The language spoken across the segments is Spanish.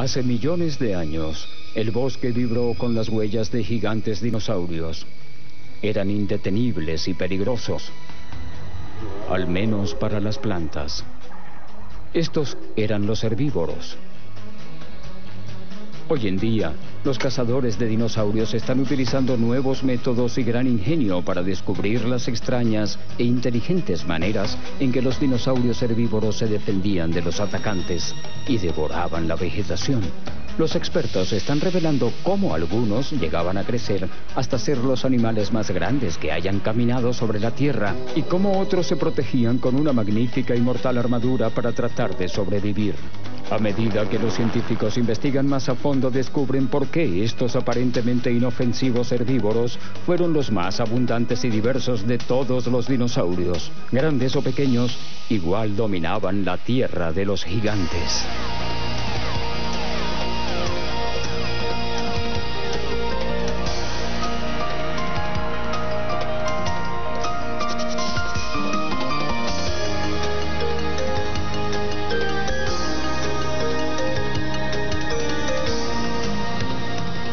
Hace millones de años, el bosque vibró con las huellas de gigantes dinosaurios. Eran indetenibles y peligrosos, al menos para las plantas. Estos eran los herbívoros. Hoy en día, los cazadores de dinosaurios están utilizando nuevos métodos y gran ingenio para descubrir las extrañas e inteligentes maneras en que los dinosaurios herbívoros se defendían de los atacantes y devoraban la vegetación. Los expertos están revelando cómo algunos llegaban a crecer hasta ser los animales más grandes que hayan caminado sobre la Tierra y cómo otros se protegían con una magnífica y mortal armadura para tratar de sobrevivir. A medida que los científicos investigan más a fondo, descubren por qué estos aparentemente inofensivos herbívoros fueron los más abundantes y diversos de todos los dinosaurios. Grandes o pequeños, igual dominaban la tierra de los gigantes.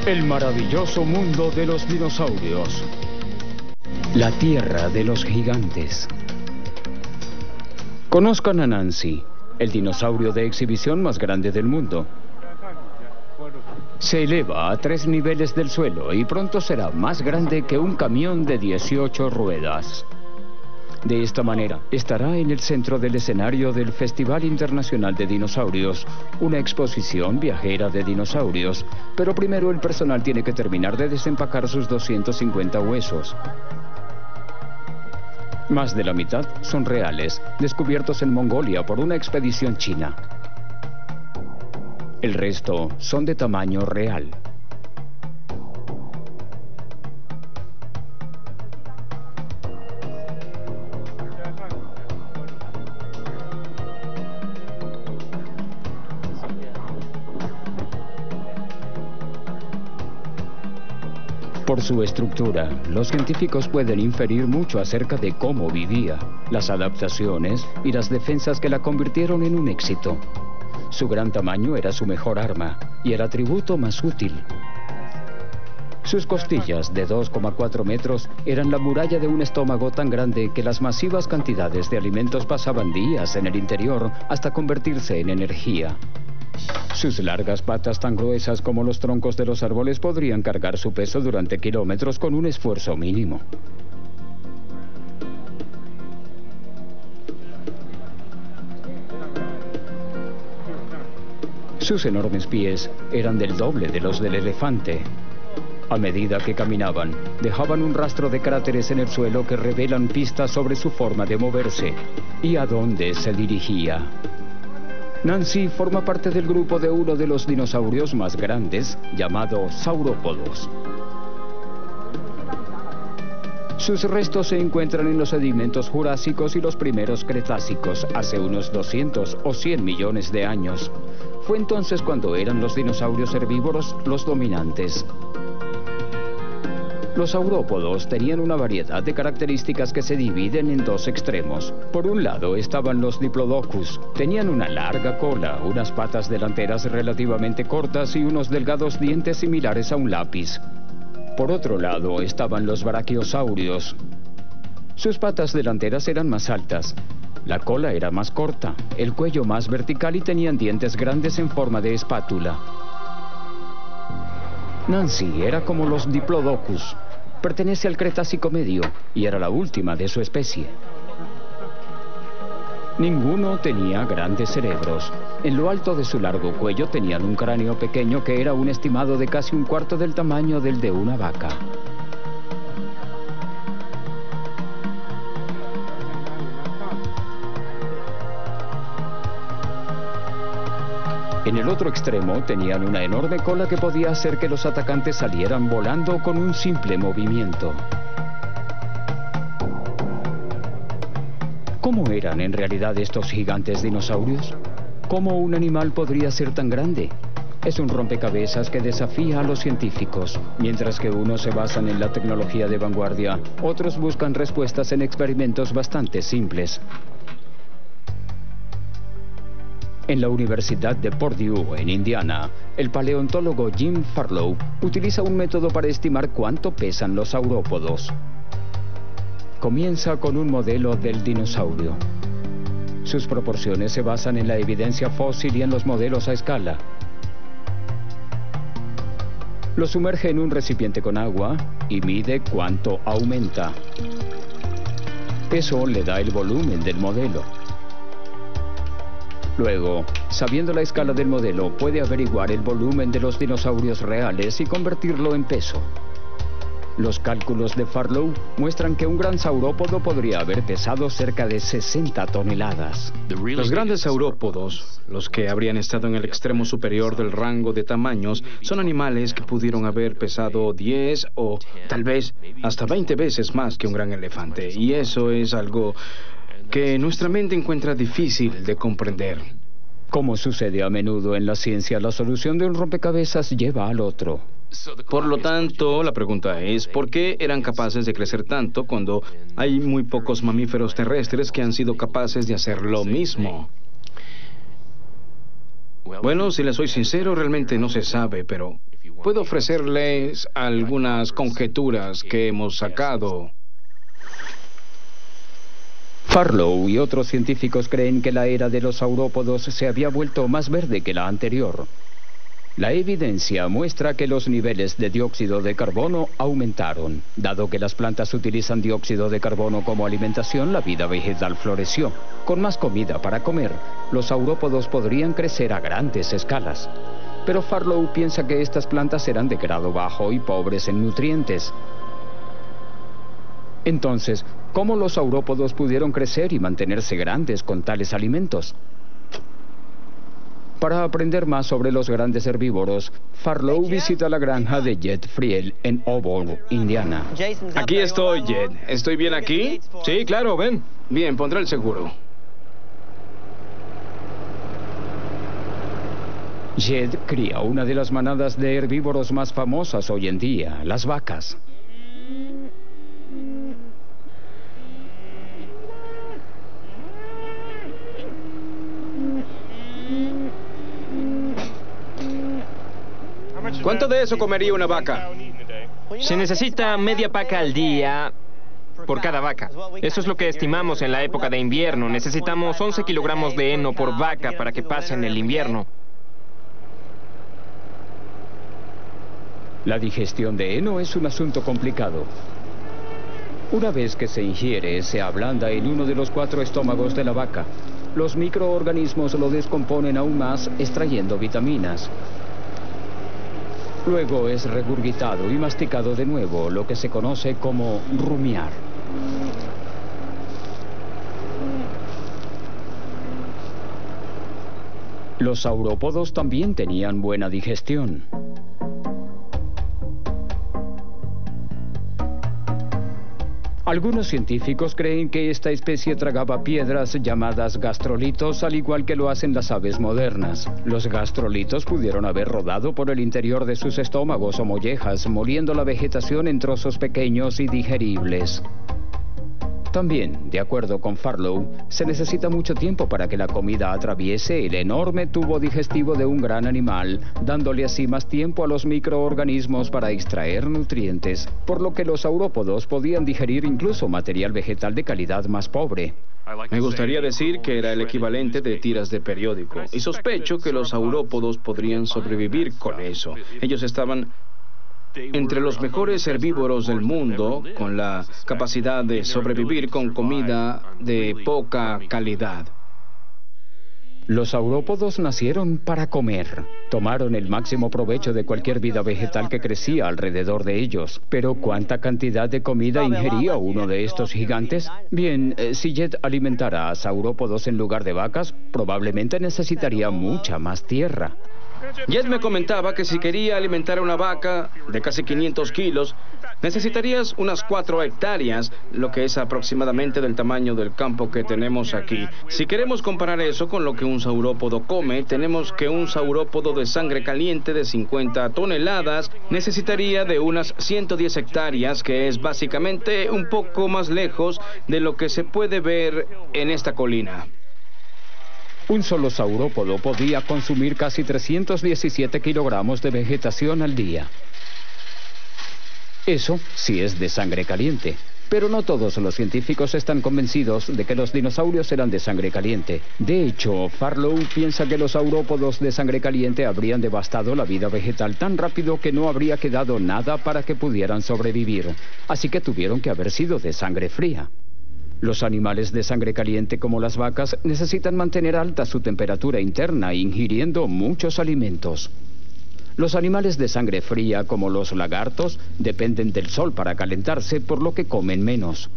El maravilloso mundo de los dinosaurios. La tierra de los gigantes. Conozcan a Nancy, el dinosaurio de exhibición más grande del mundo. Se eleva a 3 niveles del suelo y pronto será más grande que un camión de 18 ruedas. De esta manera, estará en el centro del escenario del Festival Internacional de Dinosaurios, una exposición viajera de dinosaurios. Pero primero el personal tiene que terminar de desempacar sus 250 huesos. Más de la mitad son reales, descubiertos en Mongolia por una expedición china. El resto son de tamaño real. Por su estructura, los científicos pueden inferir mucho acerca de cómo vivía, las adaptaciones y las defensas que la convirtieron en un éxito. Su gran tamaño era su mejor arma y el atributo más útil. Sus costillas, de 2,4 metros, eran la muralla de un estómago tan grande que las masivas cantidades de alimentos pasaban días en el interior hasta convertirse en energía. Sus largas patas, tan gruesas como los troncos de los árboles, podrían cargar su peso durante kilómetros con un esfuerzo mínimo. Sus enormes pies eran del doble de los del elefante. A medida que caminaban, dejaban un rastro de cráteres en el suelo que revelan pistas sobre su forma de moverse y a dónde se dirigía. Nancy forma parte del grupo de uno de los dinosaurios más grandes, llamado Saurópodos. Sus restos se encuentran en los sedimentos jurásicos y los primeros cretácicos, hace unos 200 o 100 millones de años. Fue entonces cuando eran los dinosaurios herbívoros los dominantes. Los saurópodos tenían una variedad de características que se dividen en 2 extremos. Por un lado estaban los diplodocus. Tenían una larga cola, unas patas delanteras relativamente cortas y unos delgados dientes similares a un lápiz. Por otro lado estaban los brachiosaurios. Sus patas delanteras eran más altas. La cola era más corta, el cuello más vertical y tenían dientes grandes en forma de espátula. Nancy era como los diplodocus. Pertenece al Cretácico medio y era la última de su especie. Ninguno tenía grandes cerebros. En lo alto de su largo cuello tenían un cráneo pequeño que era un estimado de casi un cuarto del tamaño del de una vaca. En el otro extremo tenían una enorme cola que podía hacer que los atacantes salieran volando con un simple movimiento. ¿Cómo eran en realidad estos gigantes dinosaurios? ¿Cómo un animal podría ser tan grande? Es un rompecabezas que desafía a los científicos. Mientras que unos se basan en la tecnología de vanguardia, otros buscan respuestas en experimentos bastante simples. En la Universidad de Purdue, en Indiana, el paleontólogo Jim Farlow utiliza un método para estimar cuánto pesan los saurópodos. Comienza con un modelo del dinosaurio. Sus proporciones se basan en la evidencia fósil y en los modelos a escala. Lo sumerge en un recipiente con agua y mide cuánto aumenta. Eso le da el volumen del modelo. Luego, sabiendo la escala del modelo, puede averiguar el volumen de los dinosaurios reales y convertirlo en peso. Los cálculos de Farlow muestran que un gran saurópodo podría haber pesado cerca de 60 toneladas. Los grandes saurópodos, los que habrían estado en el extremo superior del rango de tamaños, son animales que pudieron haber pesado 10 o tal vez hasta 20 veces más que un gran elefante. Y eso es algo que nuestra mente encuentra difícil de comprender. Como sucede a menudo en la ciencia, la solución de un rompecabezas lleva al otro. Por lo tanto, la pregunta es, ¿por qué eran capaces de crecer tanto cuando hay muy pocos mamíferos terrestres que han sido capaces de hacer lo mismo? Bueno, si les soy sincero, realmente no se sabe, pero puedo ofrecerles algunas conjeturas que hemos sacado. Farlow y otros científicos creen que la era de los saurópodos se había vuelto más verde que la anterior. La evidencia muestra que los niveles de dióxido de carbono aumentaron. Dado que las plantas utilizan dióxido de carbono como alimentación, la vida vegetal floreció. Con más comida para comer, los saurópodos podrían crecer a grandes escalas. Pero Farlow piensa que estas plantas eran de grado bajo y pobres en nutrientes. Entonces, ¿cómo los saurópodos pudieron crecer y mantenerse grandes con tales alimentos? Para aprender más sobre los grandes herbívoros, Farlow visita la granja de Jed Friel en Auburn, Indiana. Aquí estoy, Jed. ¿Estoy bien aquí? Sí, claro, ven. Bien, pondré el seguro. Jed cría una de las manadas de herbívoros más famosas hoy en día, las vacas. ¿Cuánto de eso comería una vaca? Se necesita media paca al día por cada vaca. Eso es lo que estimamos en la época de invierno. Necesitamos 11 kilogramos de heno por vaca para que pasen el invierno. La digestión de heno es un asunto complicado. Una vez que se ingiere, se ablanda en uno de los 4 estómagos de la vaca. Los microorganismos lo descomponen aún más, extrayendo vitaminas. Luego es regurgitado y masticado de nuevo, lo que se conoce como rumiar. Los saurópodos también tenían buena digestión. Algunos científicos creen que esta especie tragaba piedras llamadas gastrolitos, al igual que lo hacen las aves modernas. Los gastrolitos pudieron haber rodado por el interior de sus estómagos o mollejas, moliendo la vegetación en trozos pequeños y digeribles. También, de acuerdo con Farlow, se necesita mucho tiempo para que la comida atraviese el enorme tubo digestivo de un gran animal, dándole así más tiempo a los microorganismos para extraer nutrientes, por lo que los saurópodos podían digerir incluso material vegetal de calidad más pobre. Me gustaría decir que era el equivalente de tiras de periódico, y sospecho que los saurópodos podrían sobrevivir con eso. Ellos estaban entre los mejores herbívoros del mundo, con la capacidad de sobrevivir con comida de poca calidad. Los saurópodos nacieron para comer. Tomaron el máximo provecho de cualquier vida vegetal que crecía alrededor de ellos. Pero ¿cuánta cantidad de comida ingería uno de estos gigantes? Bien, si Jed alimentara a saurópodos en lugar de vacas, probablemente necesitaría mucha más tierra. Jed me comentaba que si quería alimentar a una vaca de casi 500 kilos, necesitarías unas 4 hectáreas, lo que es aproximadamente del tamaño del campo que tenemos aquí. Si queremos comparar eso con lo que un saurópodo come, tenemos que un saurópodo de sangre caliente de 50 toneladas necesitaría de unas 110 hectáreas, que es básicamente un poco más lejos de lo que se puede ver en esta colina. Un solo saurópodo podía consumir casi 317 kilogramos de vegetación al día. Eso sí es de sangre caliente. Pero no todos los científicos están convencidos de que los dinosaurios eran de sangre caliente. De hecho, Farlow piensa que los saurópodos de sangre caliente habrían devastado la vida vegetal tan rápido que no habría quedado nada para que pudieran sobrevivir. Así que tuvieron que haber sido de sangre fría. Los animales de sangre caliente, como las vacas, necesitan mantener alta su temperatura interna, ingiriendo muchos alimentos. Los animales de sangre fría, como los lagartos, dependen del sol para calentarse, por lo que comen menos.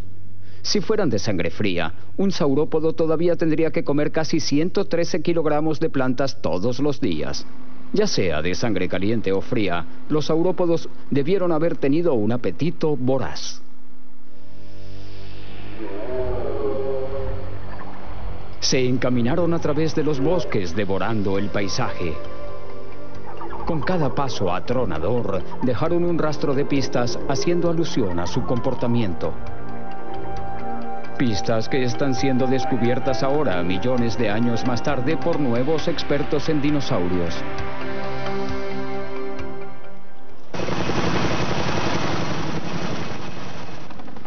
Si fueran de sangre fría, un saurópodo todavía tendría que comer casi 113 kilogramos de plantas todos los días. Ya sea de sangre caliente o fría, los saurópodos debieron haber tenido un apetito voraz. Se encaminaron a través de los bosques, devorando el paisaje. Con cada paso atronador, dejaron un rastro de pistas haciendo alusión a su comportamiento. Pistas que están siendo descubiertas ahora, millones de años más tarde, por nuevos expertos en dinosaurios.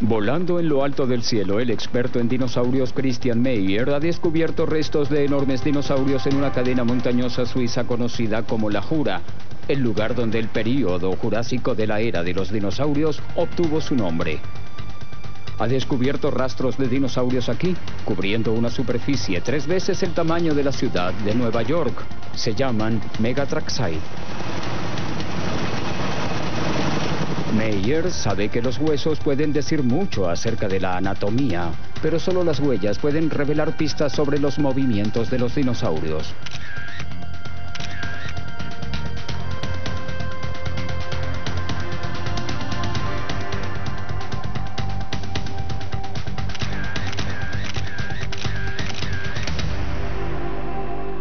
Volando en lo alto del cielo, el experto en dinosaurios Christian Meyer ha descubierto restos de enormes dinosaurios en una cadena montañosa suiza conocida como la Jura, el lugar donde el período jurásico de la era de los dinosaurios obtuvo su nombre. Ha descubierto rastros de dinosaurios aquí, cubriendo una superficie 3 veces el tamaño de la ciudad de Nueva York. Se llaman Megatraxide. Meyer sabe que los huesos pueden decir mucho acerca de la anatomía, pero solo las huellas pueden revelar pistas sobre los movimientos de los dinosaurios.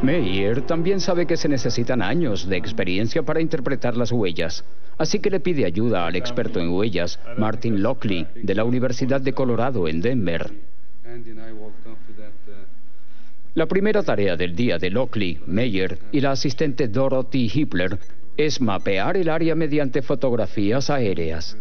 Meyer también sabe que se necesitan años de experiencia para interpretar las huellas, así que le pide ayuda al experto en huellas, Martin Lockley, de la Universidad de Colorado en Denver. La primera tarea del día de Lockley, Meyer y la asistente Dorothy Hippler es mapear el área mediante fotografías aéreas.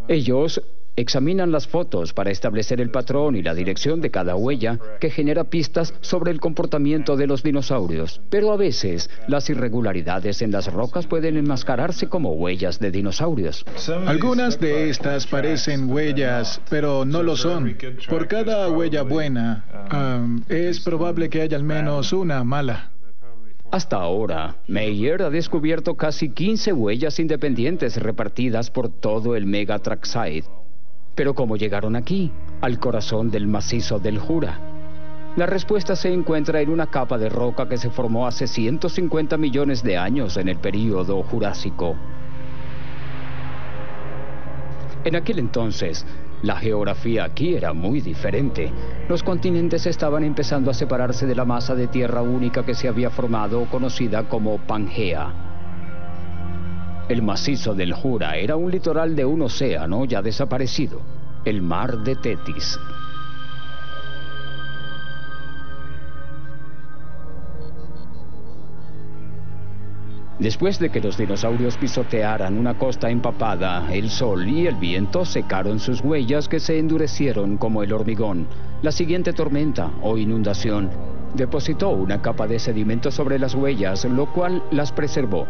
Ellos examinan las fotos para establecer el patrón y la dirección de cada huella, que genera pistas sobre el comportamiento de los dinosaurios. Pero a veces, las irregularidades en las rocas pueden enmascararse como huellas de dinosaurios. Algunas de estas parecen huellas, pero no lo son. Por cada huella buena, es probable que haya al menos una mala. Hasta ahora, Meyer ha descubierto casi 15 huellas independientes repartidas por todo el Megatraxide. Pero ¿cómo llegaron aquí, al corazón del macizo del Jura? La respuesta se encuentra en una capa de roca que se formó hace 150 millones de años en el período Jurásico. En aquel entonces, la geografía aquí era muy diferente. Los continentes estaban empezando a separarse de la masa de tierra única que se había formado, conocida como Pangea. El macizo del Jura era un litoral de un océano ya desaparecido, el mar de Tetis. Después de que los dinosaurios pisotearan una costa empapada, el sol y el viento secaron sus huellas, que se endurecieron como el hormigón. La siguiente tormenta o inundación depositó una capa de sedimento sobre las huellas, lo cual las preservó.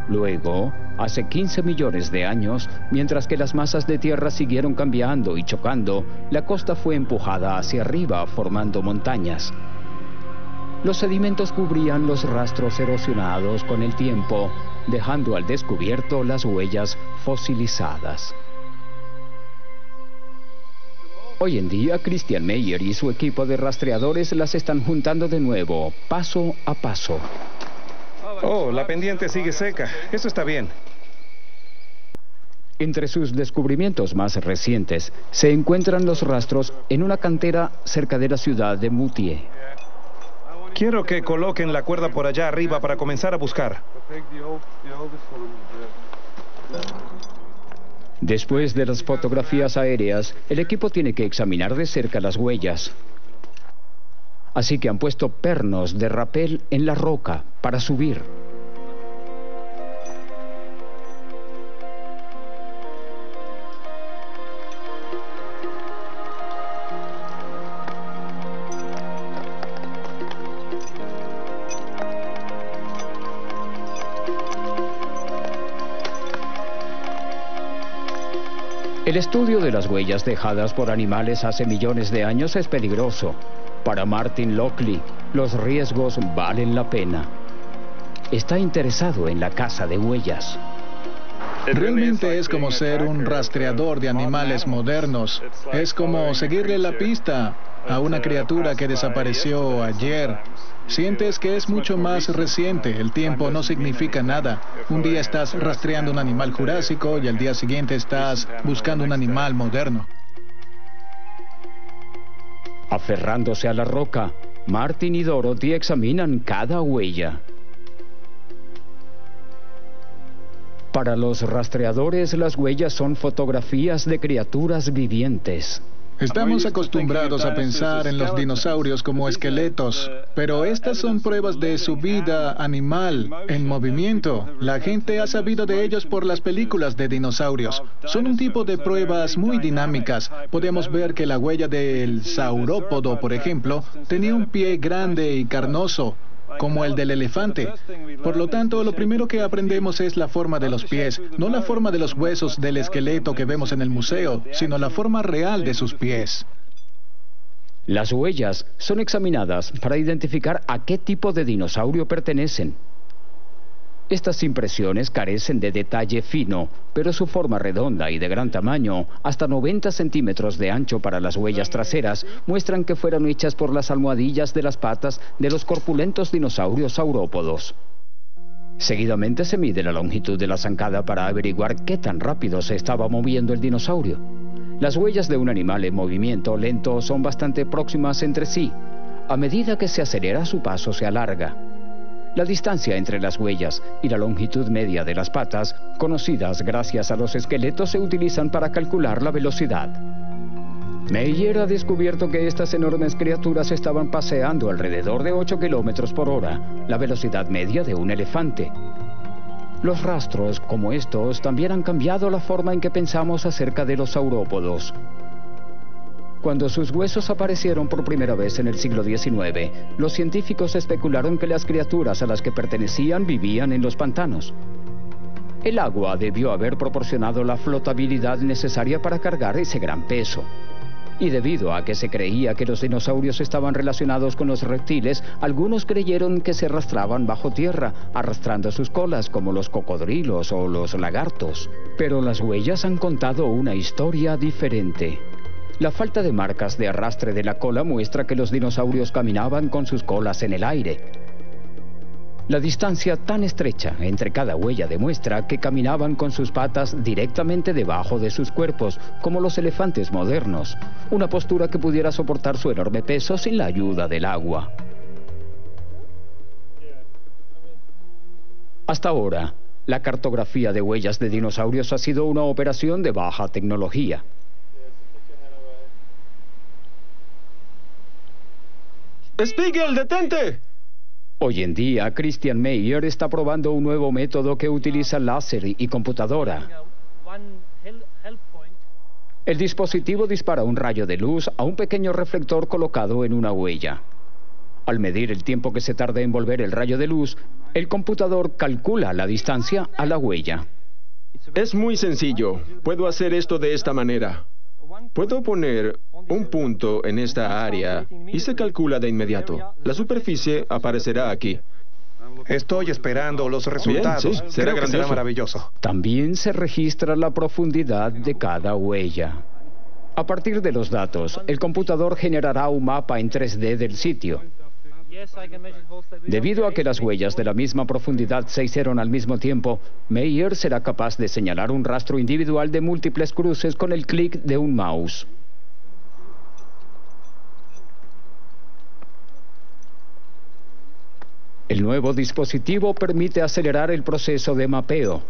Luego, hace 15 millones de años, mientras que las masas de tierra siguieron cambiando y chocando, la costa fue empujada hacia arriba, formando montañas. Los sedimentos cubrían los rastros erosionados con el tiempo, dejando al descubierto las huellas fosilizadas. Hoy en día, Christian Meyer y su equipo de rastreadores las están juntando de nuevo, paso a paso. Oh, la pendiente sigue seca. Eso está bien. Entre sus descubrimientos más recientes se encuentran los rastros en una cantera cerca de la ciudad de Moutier. Quiero que coloquen la cuerda por allá arriba para comenzar a buscar. Después de las fotografías aéreas, el equipo tiene que examinar de cerca las huellas. Así que han puesto pernos de rapel en la roca para subir. El estudio de las huellas dejadas por animales hace millones de años es peligroso. Para Martin Lockley, los riesgos valen la pena. Está interesado en la caza de huellas. Realmente es como ser un rastreador de animales modernos. Es como seguirle la pista a una criatura que desapareció ayer. Sientes que es mucho más reciente, el tiempo no significa nada. Un día estás rastreando un animal jurásico y al día siguiente estás buscando un animal moderno. Aferrándose a la roca, Martin y Dorothy examinan cada huella. Para los rastreadores, las huellas son fotografías de criaturas vivientes. Estamos acostumbrados a pensar en los dinosaurios como esqueletos, pero estas son pruebas de su vida animal, en movimiento. La gente ha sabido de ellos por las películas de dinosaurios. Son un tipo de pruebas muy dinámicas. Podemos ver que la huella del saurópodo, por ejemplo, tenía un pie grande y carnoso, como el del elefante. Por lo tanto, lo primero que aprendemos es la forma de los pies, no la forma de los huesos del esqueleto que vemos en el museo, sino la forma real de sus pies. Las huellas son examinadas para identificar a qué tipo de dinosaurio pertenecen. Estas impresiones carecen de detalle fino, pero su forma redonda y de gran tamaño, hasta 90 centímetros de ancho para las huellas traseras, muestran que fueron hechas por las almohadillas de las patas de los corpulentos dinosaurios saurópodos. Seguidamente se mide la longitud de la zancada para averiguar qué tan rápido se estaba moviendo el dinosaurio. Las huellas de un animal en movimiento lento son bastante próximas entre sí. A medida que se acelera, su paso se alarga. La distancia entre las huellas y la longitud media de las patas, conocidas gracias a los esqueletos, se utilizan para calcular la velocidad. Meyer ha descubierto que estas enormes criaturas estaban paseando alrededor de 8 kilómetros por hora, la velocidad media de un elefante. Los rastros como estos también han cambiado la forma en que pensamos acerca de los saurópodos. Cuando sus huesos aparecieron por primera vez en el siglo XIX, los científicos especularon que las criaturas a las que pertenecían vivían en los pantanos. El agua debió haber proporcionado la flotabilidad necesaria para cargar ese gran peso. Y debido a que se creía que los dinosaurios estaban relacionados con los reptiles, algunos creyeron que se arrastraban bajo tierra, arrastrando sus colas como los cocodrilos o los lagartos. Pero las huellas han contado una historia diferente. La falta de marcas de arrastre de la cola muestra que los dinosaurios caminaban con sus colas en el aire. La distancia tan estrecha entre cada huella demuestra que caminaban con sus patas directamente debajo de sus cuerpos, como los elefantes modernos, una postura que pudiera soportar su enorme peso sin la ayuda del agua. Hasta ahora, la cartografía de huellas de dinosaurios ha sido una operación de baja tecnología. ¡Spiegel, detente! Hoy en día, Christian Meyer está probando un nuevo método que utiliza láser y computadora. El dispositivo dispara un rayo de luz a un pequeño reflector colocado en una huella. Al medir el tiempo que se tarda en volver el rayo de luz, el computador calcula la distancia a la huella. Es muy sencillo. Puedo hacer esto de esta manera. Puedo poner un punto en esta área y se calcula de inmediato. La superficie aparecerá aquí. Estoy esperando los resultados. Bien, sí, será Creo que será grandioso. maravilloso. También se registra la profundidad de cada huella. A partir de los datos, el computador generará un mapa en 3D del sitio. Debido a que las huellas de la misma profundidad se hicieron al mismo tiempo, Meyer será capaz de señalar un rastro individual de múltiples cruces con el clic de un mouse. El nuevo dispositivo permite acelerar el proceso de mapeo.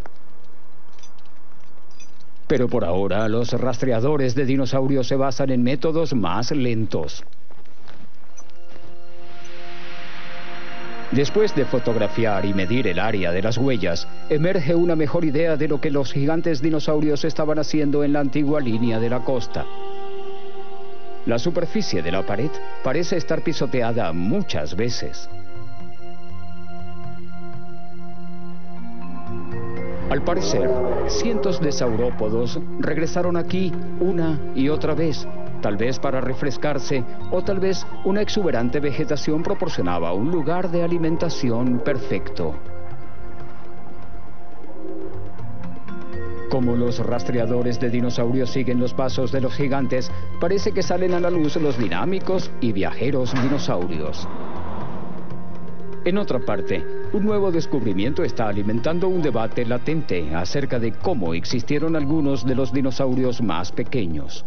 Pero por ahora, los rastreadores de dinosaurios se basan en métodos más lentos. Después de fotografiar y medir el área de las huellas, emerge una mejor idea de lo que los gigantes dinosaurios estaban haciendo en la antigua línea de la costa. La superficie de la pared parece estar pisoteada muchas veces. Al parecer, cientos de saurópodos regresaron aquí una y otra vez, tal vez para refrescarse o tal vez una exuberante vegetación proporcionaba un lugar de alimentación perfecto. Como los rastreadores de dinosaurios siguen los pasos de los gigantes, parece que salen a la luz los dinámicos y viajeros dinosaurios. En otra parte, un nuevo descubrimiento está alimentando un debate latente acerca de cómo existieron algunos de los dinosaurios más pequeños.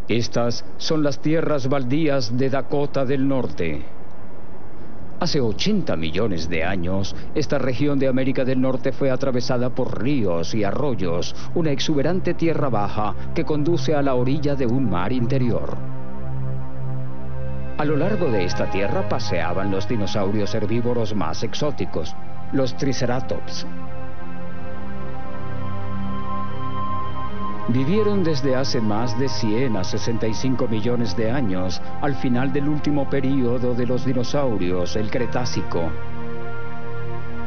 Estas son las tierras baldías de Dakota del Norte. Hace 80 millones de años, esta región de América del Norte fue atravesada por ríos y arroyos, una exuberante tierra baja que conduce a la orilla de un mar interior. A lo largo de esta tierra paseaban los dinosaurios herbívoros más exóticos, los Triceratops. Vivieron desde hace más de 100 a 65 millones de años, al final del último período de los dinosaurios, el Cretácico.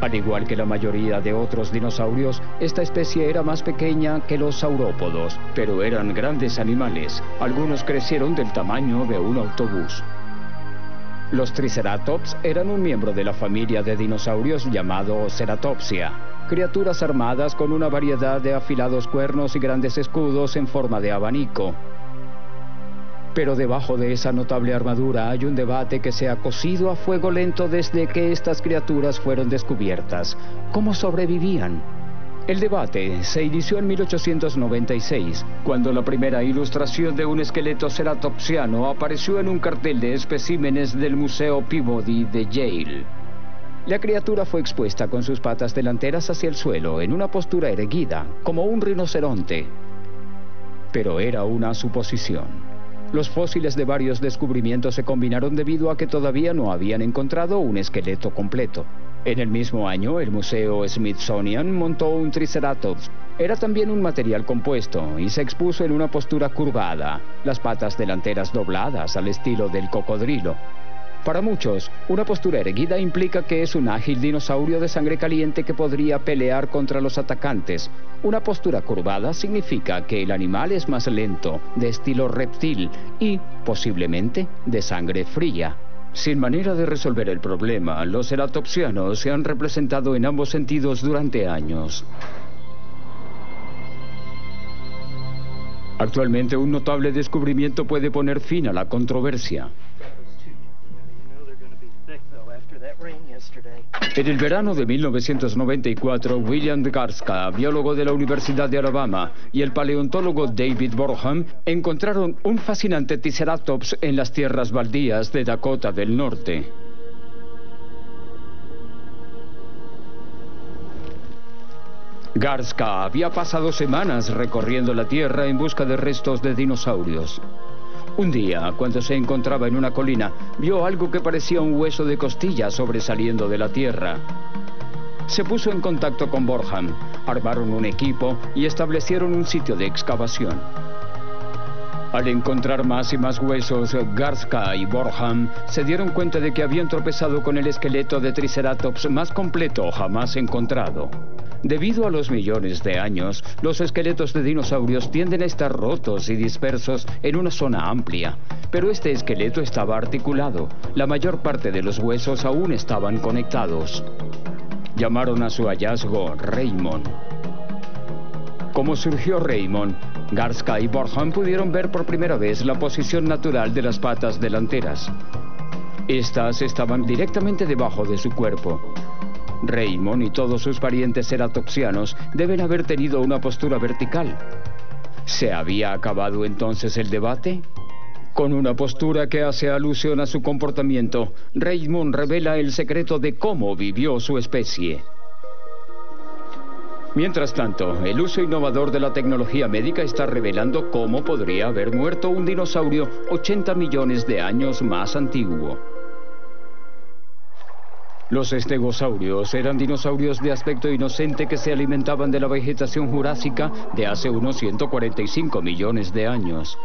Al igual que la mayoría de otros dinosaurios, esta especie era más pequeña que los saurópodos, pero eran grandes animales. Algunos crecieron del tamaño de un autobús. Los Triceratops eran un miembro de la familia de dinosaurios llamado Ceratopsia, criaturas armadas con una variedad de afilados cuernos y grandes escudos en forma de abanico. Pero debajo de esa notable armadura hay un debate que se ha cocido a fuego lento desde que estas criaturas fueron descubiertas. ¿Cómo sobrevivían? El debate se inició en 1896, cuando la primera ilustración de un esqueleto ceratopsiano apareció en un cartel de especímenes del Museo Peabody de Yale. La criatura fue expuesta con sus patas delanteras hacia el suelo, en una postura erguida, como un rinoceronte. Pero era una suposición. Los fósiles de varios descubrimientos se combinaron debido a que todavía no habían encontrado un esqueleto completo. En el mismo año, el Museo Smithsonian montó un Triceratops. Era también un material compuesto y se expuso en una postura curvada, las patas delanteras dobladas al estilo del cocodrilo. Para muchos, una postura erguida implica que es un ágil dinosaurio de sangre caliente que podría pelear contra los atacantes. Una postura curvada significa que el animal es más lento, de estilo reptil y, posiblemente, de sangre fría. Sin manera de resolver el problema, los ceratopsianos se han representado en ambos sentidos durante años. Actualmente, un notable descubrimiento puede poner fin a la controversia. En el verano de 1994, William Garska, biólogo de la Universidad de Alabama, y el paleontólogo David Borham encontraron un fascinante Triceratops en las tierras baldías de Dakota del Norte. Garska había pasado semanas recorriendo la tierra en busca de restos de dinosaurios. Un día, cuando se encontraba en una colina, vio algo que parecía un hueso de costilla sobresaliendo de la tierra. Se puso en contacto con Borham, armaron un equipo y establecieron un sitio de excavación. Al encontrar más y más huesos, Garska y Borham se dieron cuenta de que habían tropezado con el esqueleto de Triceratops más completo jamás encontrado. Debido a los millones de años, los esqueletos de dinosaurios tienden a estar rotos y dispersos en una zona amplia, pero este esqueleto estaba articulado. La mayor parte de los huesos aún estaban conectados. Llamaron a su hallazgo Raymond. Como surgió Raymond, Garska y Borham pudieron ver por primera vez la posición natural de las patas delanteras. Estas estaban directamente debajo de su cuerpo. Raymond y todos sus parientes ceratopsianos deben haber tenido una postura vertical. ¿Se había acabado entonces el debate? Con una postura que hace alusión a su comportamiento, Raymond revela el secreto de cómo vivió su especie. Mientras tanto, el uso innovador de la tecnología médica está revelando cómo podría haber muerto un dinosaurio 80 millones de años más antiguo. Los estegosaurios eran dinosaurios de aspecto inocente que se alimentaban de la vegetación jurásica de hace unos 145 millones de años.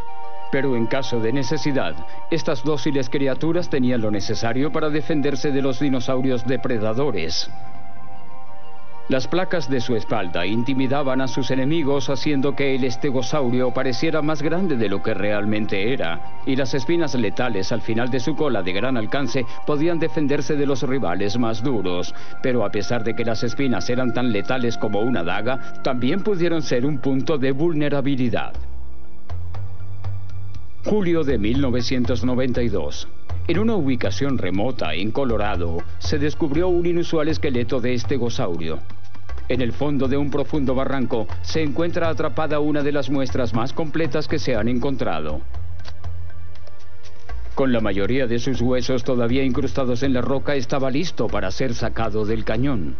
Pero en caso de necesidad, estas dóciles criaturas tenían lo necesario para defenderse de los dinosaurios depredadores. Las placas de su espalda intimidaban a sus enemigos, haciendo que el estegosaurio pareciera más grande de lo que realmente era, y las espinas letales al final de su cola de gran alcance podían defenderse de los rivales más duros. Pero a pesar de que las espinas eran tan letales como una daga, también pudieron ser un punto de vulnerabilidad. Julio de 1992. En una ubicación remota en Colorado, se descubrió un inusual esqueleto de estegosaurio. En el fondo de un profundo barranco se encuentra atrapada una de las muestras más completas que se han encontrado. Con la mayoría de sus huesos todavía incrustados en la roca, estaba listo para ser sacado del cañón.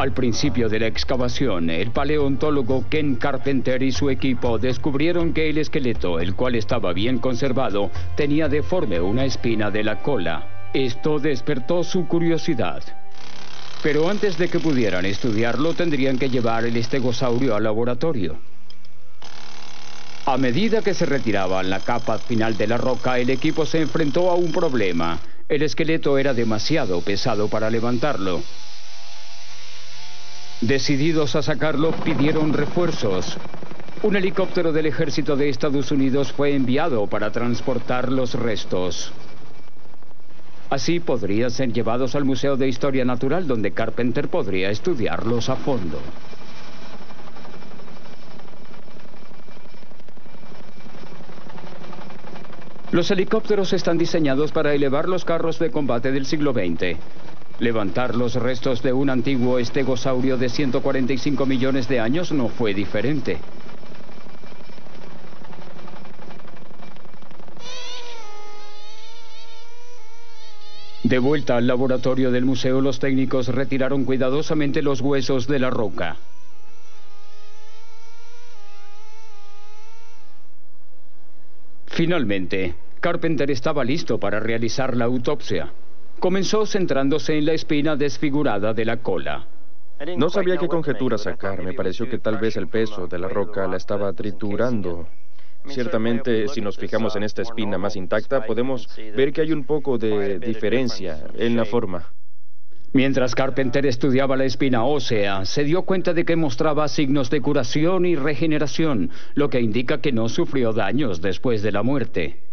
Al principio de la excavación, el paleontólogo Ken Carpenter y su equipo descubrieron que el esqueleto, el cual estaba bien conservado, tenía deforme una espina de la cola. Esto despertó su curiosidad. Pero antes de que pudieran estudiarlo, tendrían que llevar el estegosaurio al laboratorio. A medida que se retiraba la capa final de la roca, el equipo se enfrentó a un problema. El esqueleto era demasiado pesado para levantarlo. Decididos a sacarlo, pidieron refuerzos. Un helicóptero del ejército de Estados Unidos fue enviado para transportar los restos. Así podrían ser llevados al Museo de Historia Natural, donde Carpenter podría estudiarlos a fondo. Los helicópteros están diseñados para elevar los carros de combate del siglo XX. Levantar los restos de un antiguo estegosaurio de 145 millones de años no fue diferente. De vuelta al laboratorio del museo, los técnicos retiraron cuidadosamente los huesos de la roca. Finalmente, Carpenter estaba listo para realizar la autopsia. Comenzó centrándose en la espina desfigurada de la cola. No sabía qué conjetura sacar. Me pareció que tal vez el peso de la roca la estaba triturando. Ciertamente, si nos fijamos en esta espina más intacta, podemos ver que hay un poco de diferencia en la forma. Mientras Carpenter estudiaba la espina ósea, se dio cuenta de que mostraba signos de curación y regeneración, lo que indica que no sufrió daños después de la muerte.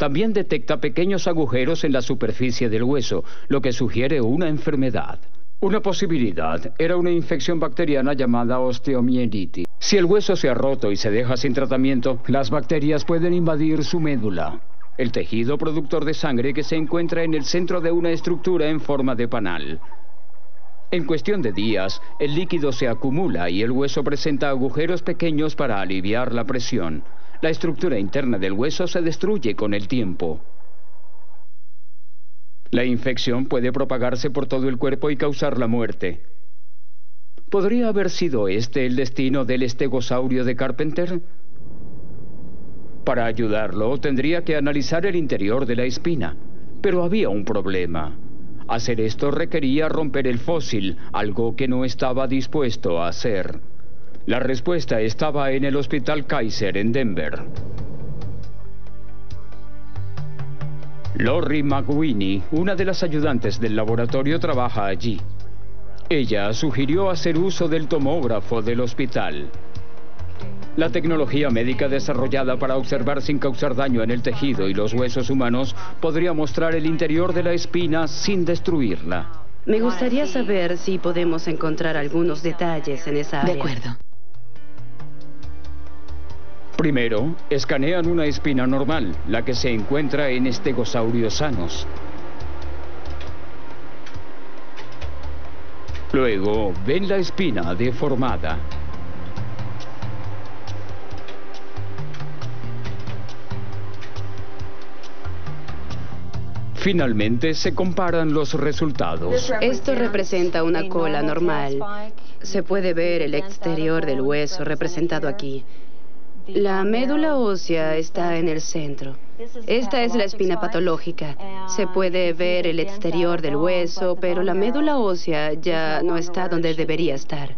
También detecta pequeños agujeros en la superficie del hueso, lo que sugiere una enfermedad. Una posibilidad era una infección bacteriana llamada osteomielitis. Si el hueso se ha roto y se deja sin tratamiento, las bacterias pueden invadir su médula, el tejido productor de sangre que se encuentra en el centro de una estructura en forma de panal. En cuestión de días, el líquido se acumula y el hueso presenta agujeros pequeños para aliviar la presión. La estructura interna del hueso se destruye con el tiempo. La infección puede propagarse por todo el cuerpo y causar la muerte. ¿Podría haber sido este el destino del estegosaurio de Carpenter? Para ayudarlo, tendría que analizar el interior de la espina. Pero había un problema. Hacer esto requería romper el fósil, algo que no estaba dispuesto a hacer. La respuesta estaba en el Hospital Kaiser en Denver. Lori McWinney, una de las ayudantes del laboratorio, trabaja allí. Ella sugirió hacer uso del tomógrafo del hospital. La tecnología médica desarrollada para observar sin causar daño en el tejido y los huesos humanos podría mostrar el interior de la espina sin destruirla. Me gustaría saber si podemos encontrar algunos detalles en esa área. De acuerdo. Primero, escanean una espina normal, la que se encuentra en estegosaurios sanos. Luego, ven la espina deformada. Finalmente se comparan los resultados. Esto representa una cola normal. Se puede ver el exterior del hueso representado aquí. La médula ósea está en el centro. Esta es la espina patológica. Se puede ver el exterior del hueso, pero la médula ósea ya no está donde debería estar.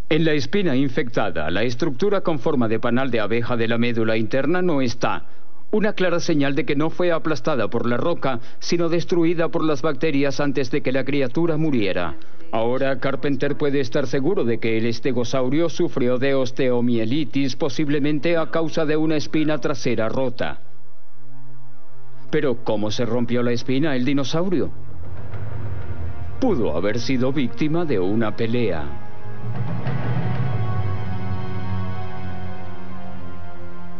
En la espina infectada, la estructura con forma de panal de abeja de la médula interna no está. Una clara señal de que no fue aplastada por la roca, sino destruida por las bacterias antes de que la criatura muriera. Ahora Carpenter puede estar seguro de que el estegosaurio sufrió de osteomielitis, posiblemente a causa de una espina trasera rota. Pero ¿cómo se rompió la espina el dinosaurio? Pudo haber sido víctima de una pelea.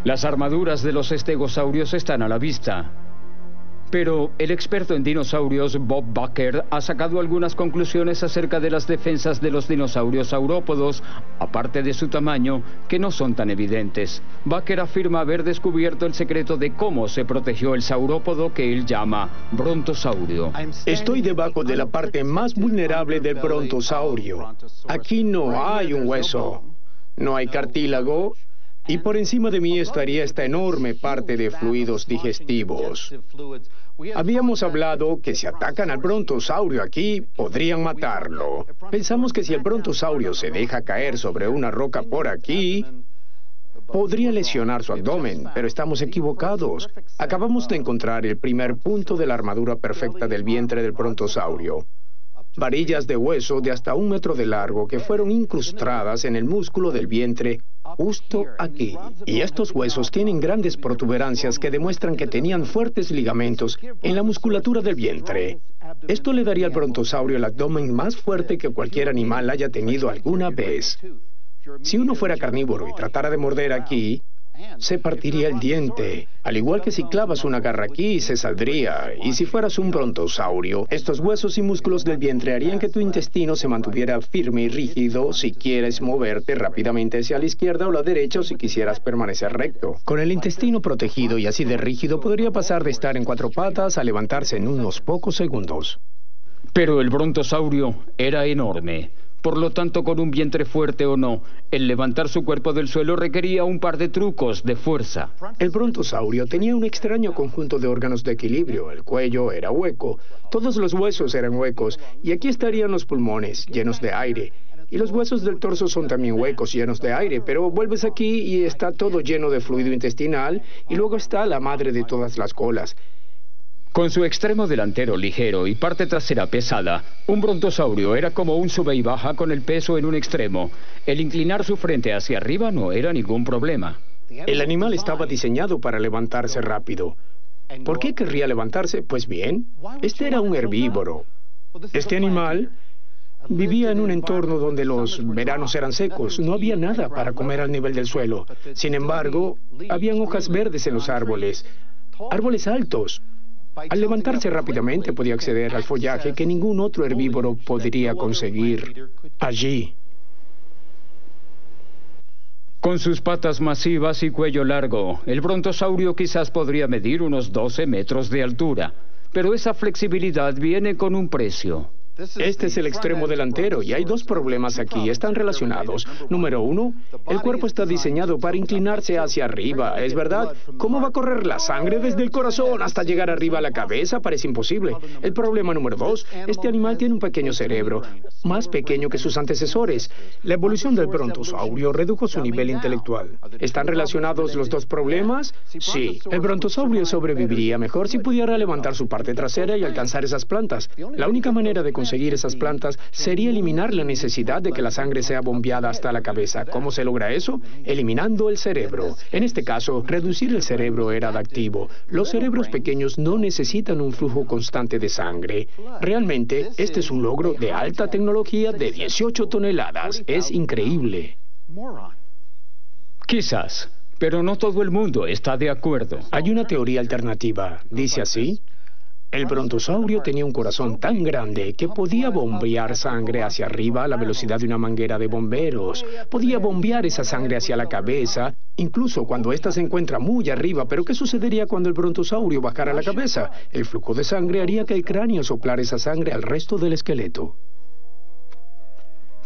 Las armaduras de los estegosaurios están a la vista. Pero el experto en dinosaurios Bob Bakker ha sacado algunas conclusiones acerca de las defensas de los dinosaurios saurópodos, aparte de su tamaño, que no son tan evidentes. Bakker afirma haber descubierto el secreto de cómo se protegió el saurópodo que él llama brontosaurio. Estoy debajo de la parte más vulnerable del brontosaurio. Aquí no hay un hueso, no hay cartílago, y por encima de mí estaría esta enorme parte de fluidos digestivos. Habíamos hablado que si atacan al brontosaurio aquí, podrían matarlo. Pensamos que si el brontosaurio se deja caer sobre una roca por aquí, podría lesionar su abdomen, pero estamos equivocados. Acabamos de encontrar el primer punto de la armadura perfecta del vientre del brontosaurio. Varillas de hueso de hasta 1 metro de largo que fueron incrustadas en el músculo del vientre justo aquí. Y estos huesos tienen grandes protuberancias que demuestran que tenían fuertes ligamentos en la musculatura del vientre. Esto le daría al brontosaurio el abdomen más fuerte que cualquier animal haya tenido alguna vez. Si uno fuera carnívoro y tratara de morder aquí, se partiría el diente. Al igual que si clavas una garra aquí, se saldría. Y si fueras un brontosaurio, estos huesos y músculos del vientre harían que tu intestino se mantuviera firme y rígido si quieres moverte rápidamente hacia la izquierda o la derecha o si quisieras permanecer recto. Con el intestino protegido y así de rígido, podría pasar de estar en 4 patas a levantarse en unos pocos segundos. Pero el brontosaurio era enorme. Por lo tanto, con un vientre fuerte o no, el levantar su cuerpo del suelo requería un par de trucos de fuerza. El brontosaurio tenía un extraño conjunto de órganos de equilibrio. El cuello era hueco, todos los huesos eran huecos, y aquí estarían los pulmones, llenos de aire. Y los huesos del torso son también huecos, llenos de aire, pero vuelves aquí y está todo lleno de fluido intestinal, y luego está la madre de todas las colas. Con su extremo delantero ligero y parte trasera pesada, un brontosaurio era como un sube y baja con el peso en un extremo. El inclinar su frente hacia arriba no era ningún problema. El animal estaba diseñado para levantarse rápido. ¿Por qué querría levantarse? Pues bien, este era un herbívoro. Este animal vivía en un entorno donde los veranos eran secos. No había nada para comer al nivel del suelo. Sin embargo, habían hojas verdes en los árboles. Árboles altos. Al levantarse rápidamente podía acceder al follaje que ningún otro herbívoro podría conseguir allí. Con sus patas masivas y cuello largo, el brontosaurio quizás podría medir unos 12 metros de altura. Pero esa flexibilidad viene con un precio. Este es el extremo delantero y hay 2 problemas aquí, están relacionados. Número 1, el cuerpo está diseñado para inclinarse hacia arriba, ¿es verdad? ¿Cómo va a correr la sangre desde el corazón hasta llegar arriba a la cabeza? Parece imposible. El problema número 2, este animal tiene un pequeño cerebro, más pequeño que sus antecesores. La evolución del brontosaurio redujo su nivel intelectual. ¿Están relacionados los 2 problemas? Sí. El brontosaurio sobreviviría mejor si pudiera levantar su parte trasera y alcanzar esas plantas. La única manera de conseguir esas plantas sería eliminar la necesidad de que la sangre sea bombeada hasta la cabeza. ¿Cómo se logra eso? Eliminando el cerebro. En este caso, reducir el cerebro era adaptivo. Los cerebros pequeños no necesitan un flujo constante de sangre. Realmente, este es un logro de alta tecnología de 18 toneladas. Es increíble. Quizás, pero no todo el mundo está de acuerdo. Hay una teoría alternativa. Dice así: El brontosaurio tenía un corazón tan grande que podía bombear sangre hacia arriba a la velocidad de una manguera de bomberos. Podía bombear esa sangre hacia la cabeza, incluso cuando ésta se encuentra muy arriba. Pero ¿qué sucedería cuando el brontosaurio bajara la cabeza? El flujo de sangre haría que el cráneo soplara esa sangre al resto del esqueleto.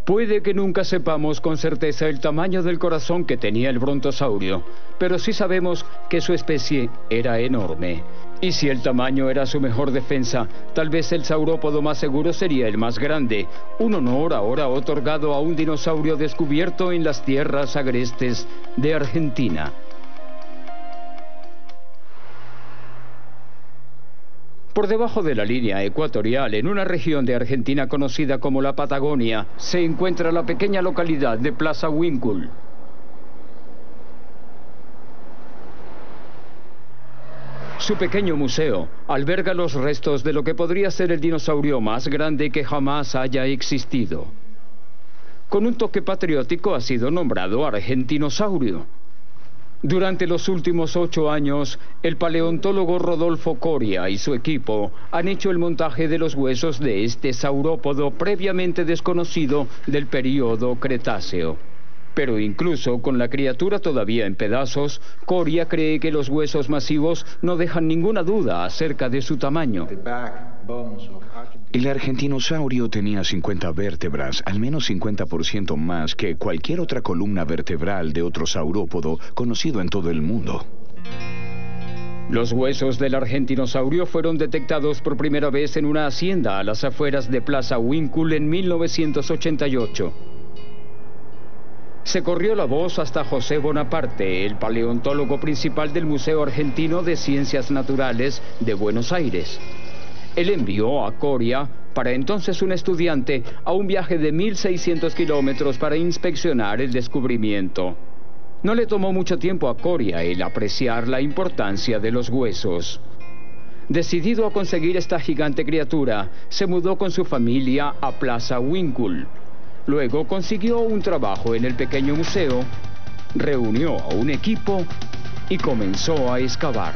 Puede que nunca sepamos con certeza el tamaño del corazón que tenía el brontosaurio, pero sí sabemos que su especie era enorme. Y si el tamaño era su mejor defensa, tal vez el saurópodo más seguro sería el más grande, un honor ahora otorgado a un dinosaurio descubierto en las tierras agrestes de Argentina. Por debajo de la línea ecuatorial, en una región de Argentina conocida como la Patagonia, se encuentra la pequeña localidad de Plaza Winkle. Su pequeño museo alberga los restos de lo que podría ser el dinosaurio más grande que jamás haya existido. Con un toque patriótico ha sido nombrado Argentinosaurio. Durante los últimos 8 años, el paleontólogo Rodolfo Coria y su equipo han hecho el montaje de los huesos de este saurópodo previamente desconocido del período Cretáceo. Pero incluso con la criatura todavía en pedazos, Coria cree que los huesos masivos no dejan ninguna duda acerca de su tamaño. El argentinosaurio tenía 50 vértebras, al menos 50% más que cualquier otra columna vertebral de otro saurópodo conocido en todo el mundo. Los huesos del argentinosaurio fueron detectados por primera vez en una hacienda a las afueras de Plaza Winkle en 1988. Se corrió la voz hasta José Bonaparte, el paleontólogo principal del Museo Argentino de Ciencias Naturales de Buenos Aires. Él envió a Coria, para entonces un estudiante, a un viaje de 1.600 kilómetros para inspeccionar el descubrimiento. No le tomó mucho tiempo a Coria el apreciar la importancia de los huesos. Decidido a conseguir esta gigante criatura, se mudó con su familia a Plaza Winkle. Luego consiguió un trabajo en el pequeño museo, reunió a un equipo y comenzó a excavar.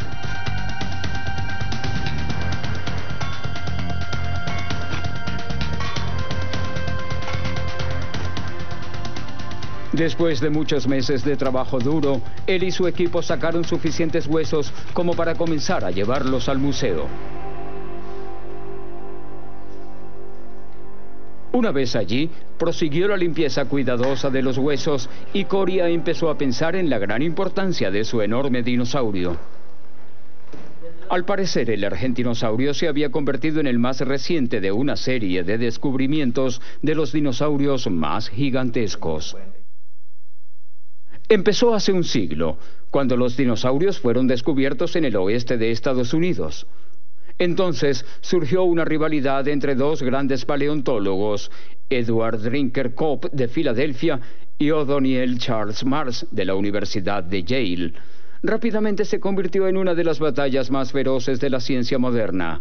Después de muchos meses de trabajo duro, él y su equipo sacaron suficientes huesos como para comenzar a llevarlos al museo. Una vez allí, prosiguió la limpieza cuidadosa de los huesos y Coria empezó a pensar en la gran importancia de su enorme dinosaurio. Al parecer, el argentinosaurio se había convertido en el más reciente de una serie de descubrimientos de los dinosaurios más gigantescos. Empezó hace un siglo, cuando los dinosaurios fueron descubiertos en el oeste de Estados Unidos. Entonces surgió una rivalidad entre dos grandes paleontólogos, Edward Drinker Cope de Filadelfia y Othniel Charles Mars de la Universidad de Yale. Rápidamente se convirtió en una de las batallas más feroces de la ciencia moderna.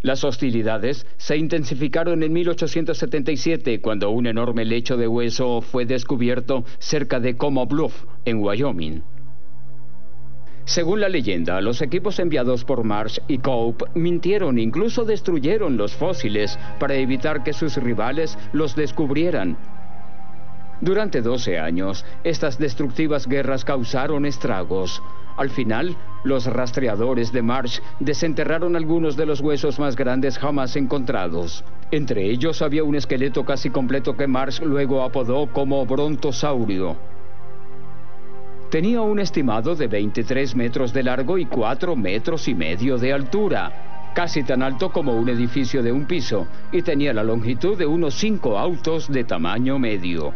Las hostilidades se intensificaron en 1877, cuando un enorme lecho de hueso fue descubierto cerca de Como Bluff, en Wyoming. Según la leyenda, los equipos enviados por Marsh y Cope mintieron, incluso destruyeron los fósiles para evitar que sus rivales los descubrieran. Durante 12 años, estas destructivas guerras causaron estragos. Al final, los rastreadores de Marsh desenterraron algunos de los huesos más grandes jamás encontrados. Entre ellos había un esqueleto casi completo que Marsh luego apodó como brontosaurio. Tenía un estimado de 23 metros de largo y 4,5 metros de altura, casi tan alto como un edificio de un piso, y tenía la longitud de unos 5 autos de tamaño medio.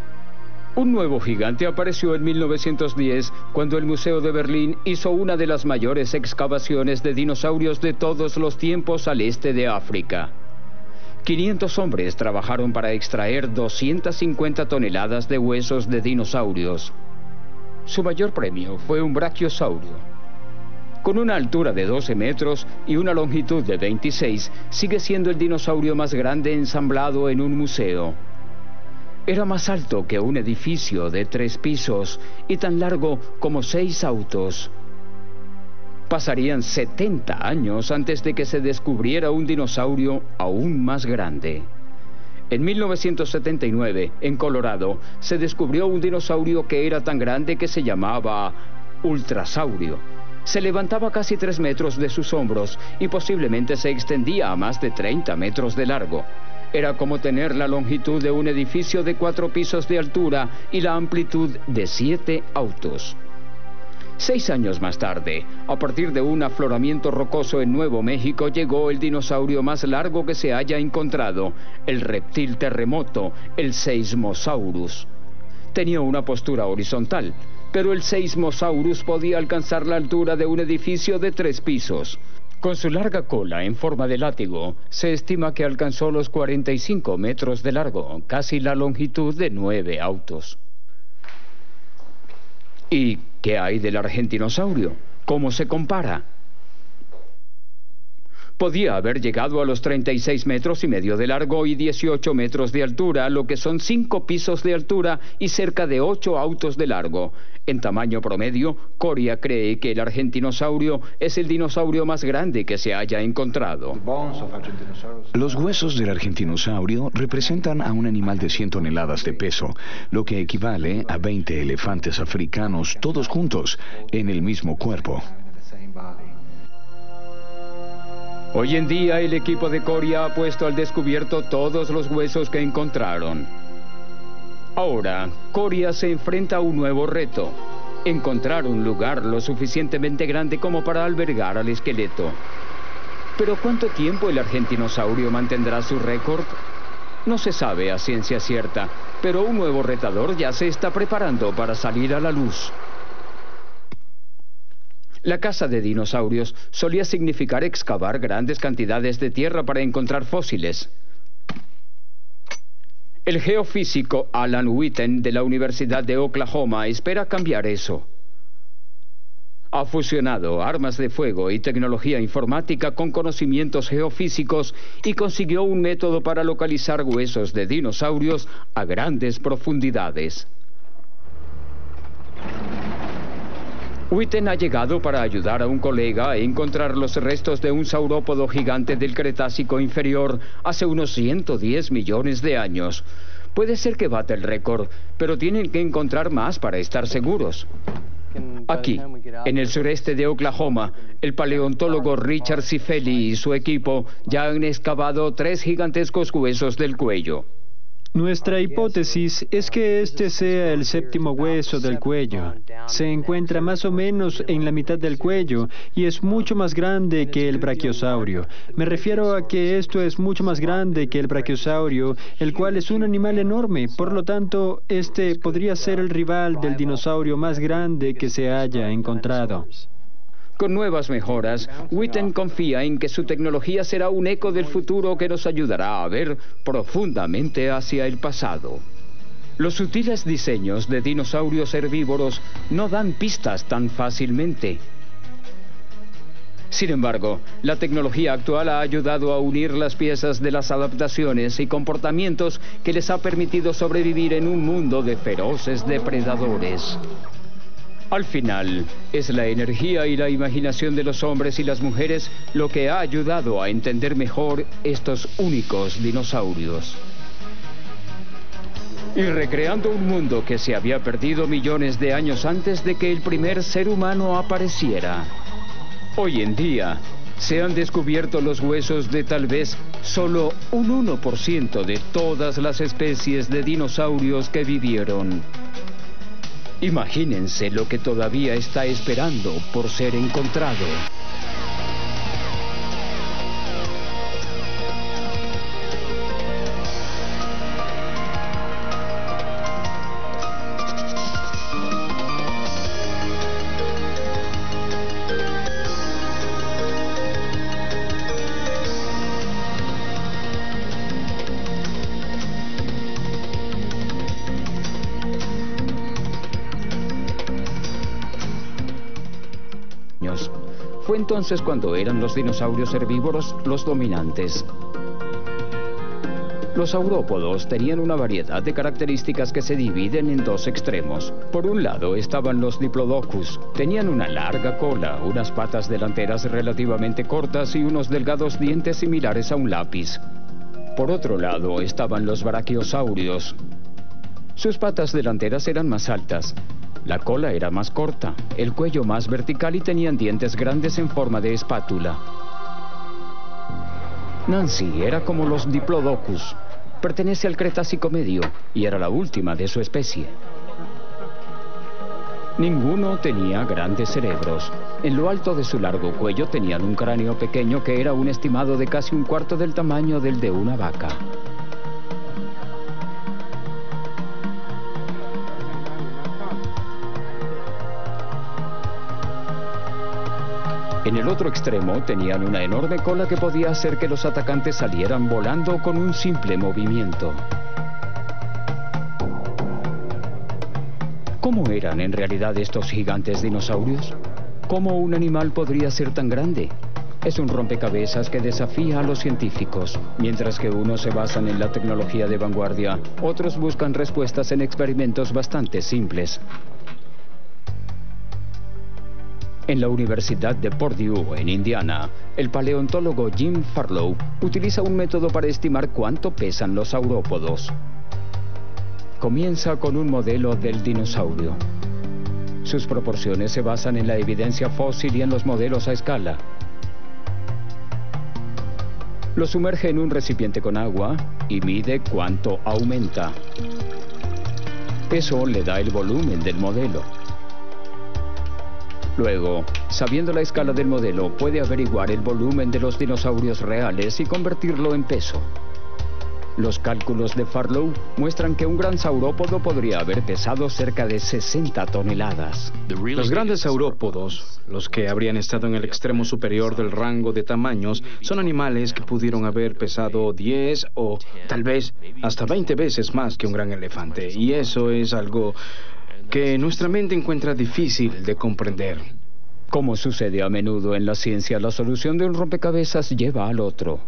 Un nuevo gigante apareció en 1910, cuando el Museo de Berlín hizo una de las mayores excavaciones de dinosaurios de todos los tiempos al este de África. 500 hombres trabajaron para extraer 250 toneladas de huesos de dinosaurios. Su mayor premio fue un brachiosaurio. Con una altura de 12 metros y una longitud de 26, sigue siendo el dinosaurio más grande ensamblado en un museo. Era más alto que un edificio de 3 pisos y tan largo como 6 autos. Pasarían 70 años antes de que se descubriera un dinosaurio aún más grande. En 1979, en Colorado, se descubrió un dinosaurio que era tan grande que se llamaba ultrasaurio. Se levantaba casi 3 metros de sus hombros y posiblemente se extendía a más de 30 metros de largo. Era como tener la longitud de un edificio de 4 pisos de altura y la amplitud de 7 autos. 6 años más tarde, a partir de un afloramiento rocoso en Nuevo México, llegó el dinosaurio más largo que se haya encontrado, el reptil terremoto, el Seismosaurus. Tenía una postura horizontal, pero el Seismosaurus podía alcanzar la altura de un edificio de 3 pisos. Con su larga cola en forma de látigo, se estima que alcanzó los 45 metros de largo, casi la longitud de 9 autos. ¿Y qué hay del argentinosaurio? ¿Cómo se compara? Podía haber llegado a los 36 metros y medio de largo y 18 metros de altura, lo que son 5 pisos de altura y cerca de 8 autos de largo. En tamaño promedio, Coria cree que el argentinosaurio es el dinosaurio más grande que se haya encontrado. Los huesos del argentinosaurio representan a un animal de 100 toneladas de peso, lo que equivale a 20 elefantes africanos todos juntos en el mismo cuerpo. Hoy en día el equipo de Coria ha puesto al descubierto todos los huesos que encontraron. Ahora, Coria se enfrenta a un nuevo reto: encontrar un lugar lo suficientemente grande como para albergar al esqueleto. ¿Pero cuánto tiempo el argentinosaurio mantendrá su récord? No se sabe a ciencia cierta, pero un nuevo retador ya se está preparando para salir a la luz. La caza de dinosaurios solía significar excavar grandes cantidades de tierra para encontrar fósiles. El geofísico Alan Witten de la Universidad de Oklahoma espera cambiar eso. Ha fusionado armas de fuego y tecnología informática con conocimientos geofísicos y consiguió un método para localizar huesos de dinosaurios a grandes profundidades. Witten ha llegado para ayudar a un colega a encontrar los restos de un saurópodo gigante del Cretácico inferior hace unos 110 millones de años. Puede ser que bata el récord, pero tienen que encontrar más para estar seguros. Aquí, en el sureste de Oklahoma, el paleontólogo Richard Cifelli y su equipo ya han excavado 3 gigantescos huesos del cuello. Nuestra hipótesis es que este sea el 7º hueso del cuello. Se encuentra más o menos en la mitad del cuello y es mucho más grande que el brachiosaurio. Me refiero a que esto es mucho más grande que el brachiosaurio, el cual es un animal enorme. Por lo tanto, este podría ser el rival del dinosaurio más grande que se haya encontrado. Con nuevas mejoras, Witten confía en que su tecnología será un eco del futuro que nos ayudará a ver profundamente hacia el pasado. Los sutiles diseños de dinosaurios herbívoros no dan pistas tan fácilmente. Sin embargo, la tecnología actual ha ayudado a unir las piezas de las adaptaciones y comportamientos que les ha permitido sobrevivir en un mundo de feroces depredadores. Al final, es la energía y la imaginación de los hombres y las mujeres lo que ha ayudado a entender mejor estos únicos dinosaurios. Y recreando un mundo que se había perdido millones de años antes de que el primer ser humano apareciera. Hoy en día, se han descubierto los huesos de tal vez solo un 1% de todas las especies de dinosaurios que vivieron. Imagínense lo que todavía está esperando por ser encontrado. Fue entonces cuando eran los dinosaurios herbívoros los dominantes. Los saurópodos tenían una variedad de características que se dividen en dos extremos. Por un lado estaban los diplodocus. Tenían una larga cola, unas patas delanteras relativamente cortas y unos delgados dientes similares a un lápiz. Por otro lado estaban los brachiosaurios. Sus patas delanteras eran más altas. La cola era más corta, el cuello más vertical y tenían dientes grandes en forma de espátula. Nancy era como los diplodocus. Pertenece al Cretácico medio y era la última de su especie. Ninguno tenía grandes cerebros. En lo alto de su largo cuello tenían un cráneo pequeño que era un estimado de casi un cuarto del tamaño del de una vaca. En el otro extremo tenían una enorme cola que podía hacer que los atacantes salieran volando con un simple movimiento. ¿Cómo eran en realidad estos gigantes dinosaurios? ¿Cómo un animal podría ser tan grande? Es un rompecabezas que desafía a los científicos. Mientras que unos se basan en la tecnología de vanguardia, otros buscan respuestas en experimentos bastante simples. En la Universidad de Purdue, en Indiana, el paleontólogo Jim Farlow utiliza un método para estimar cuánto pesan los saurópodos. Comienza con un modelo del dinosaurio. Sus proporciones se basan en la evidencia fósil y en los modelos a escala. Lo sumerge en un recipiente con agua y mide cuánto aumenta. Eso le da el volumen del modelo. Luego, sabiendo la escala del modelo, puede averiguar el volumen de los dinosaurios reales y convertirlo en peso. Los cálculos de Farlow muestran que un gran saurópodo podría haber pesado cerca de 60 toneladas. Los grandes saurópodos, los que habrían estado en el extremo superior del rango de tamaños, son animales que pudieron haber pesado 10 o tal vez hasta 20 veces más que un gran elefante. Y eso es algo que nuestra mente encuentra difícil de comprender. Como sucede a menudo en la ciencia, la solución de un rompecabezas lleva al otro.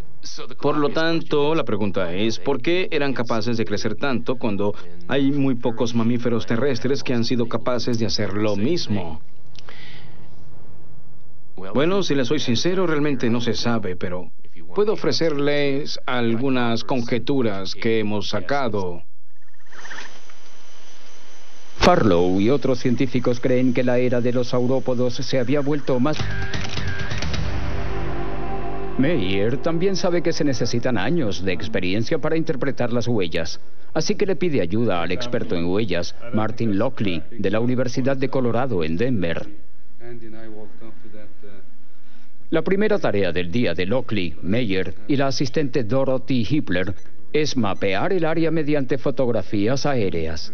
Por lo tanto, la pregunta es, ¿por qué eran capaces de crecer tanto cuando hay muy pocos mamíferos terrestres que han sido capaces de hacer lo mismo? Bueno, si les soy sincero, realmente no se sabe, pero puedo ofrecerles algunas conjeturas que hemos sacado. Farlow y otros científicos creen que la era de los saurópodos se había vuelto más... Meyer también sabe que se necesitan años de experiencia para interpretar las huellas, así que le pide ayuda al experto en huellas, Martin Lockley, de la Universidad de Colorado en Denver. La primera tarea del día de Lockley, Meyer y la asistente Dorothy Hippler es mapear el área mediante fotografías aéreas.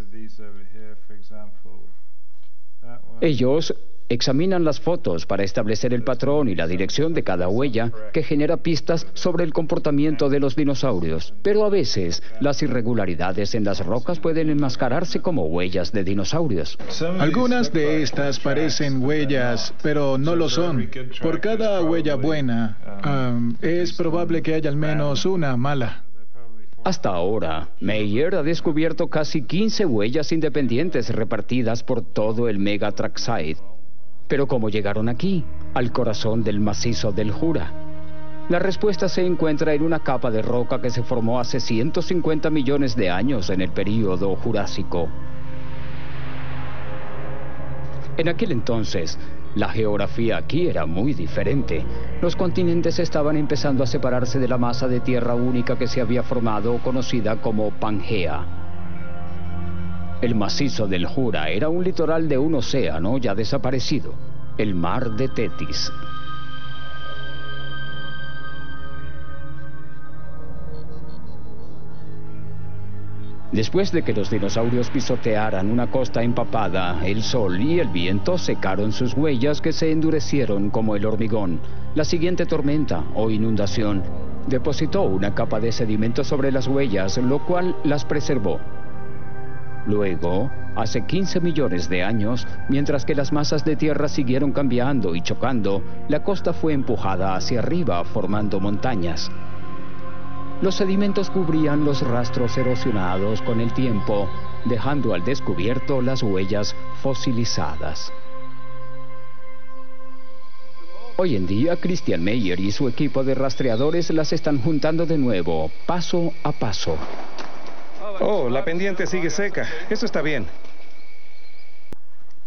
Ellos examinan las fotos para establecer el patrón y la dirección de cada huella que genera pistas sobre el comportamiento de los dinosaurios. Pero a veces, las irregularidades en las rocas pueden enmascararse como huellas de dinosaurios. Algunas de estas parecen huellas, pero no lo son. Por cada huella buena, es probable que haya al menos una mala. Hasta ahora, Meyer ha descubierto casi 15 huellas independientes repartidas por todo el Megatraxide. Pero ¿cómo llegaron aquí, al corazón del macizo del Jura? La respuesta se encuentra en una capa de roca que se formó hace 150 millones de años en el período Jurásico. En aquel entonces, la geografía aquí era muy diferente. Los continentes estaban empezando a separarse de la masa de tierra única que se había formado, conocida como Pangea. El macizo del Jura era un litoral de un océano ya desaparecido, el mar de Tetis. Después de que los dinosaurios pisotearan una costa empapada, el sol y el viento secaron sus huellas que se endurecieron como el hormigón. La siguiente tormenta o inundación depositó una capa de sedimento sobre las huellas, lo cual las preservó. Luego, hace 15 millones de años, mientras que las masas de tierra siguieron cambiando y chocando, la costa fue empujada hacia arriba formando montañas. Los sedimentos cubrían los rastros erosionados con el tiempo, dejando al descubierto las huellas fosilizadas. Hoy en día, Christian Meyer y su equipo de rastreadores las están juntando de nuevo, paso a paso. Oh, la pendiente sigue seca. Eso está bien.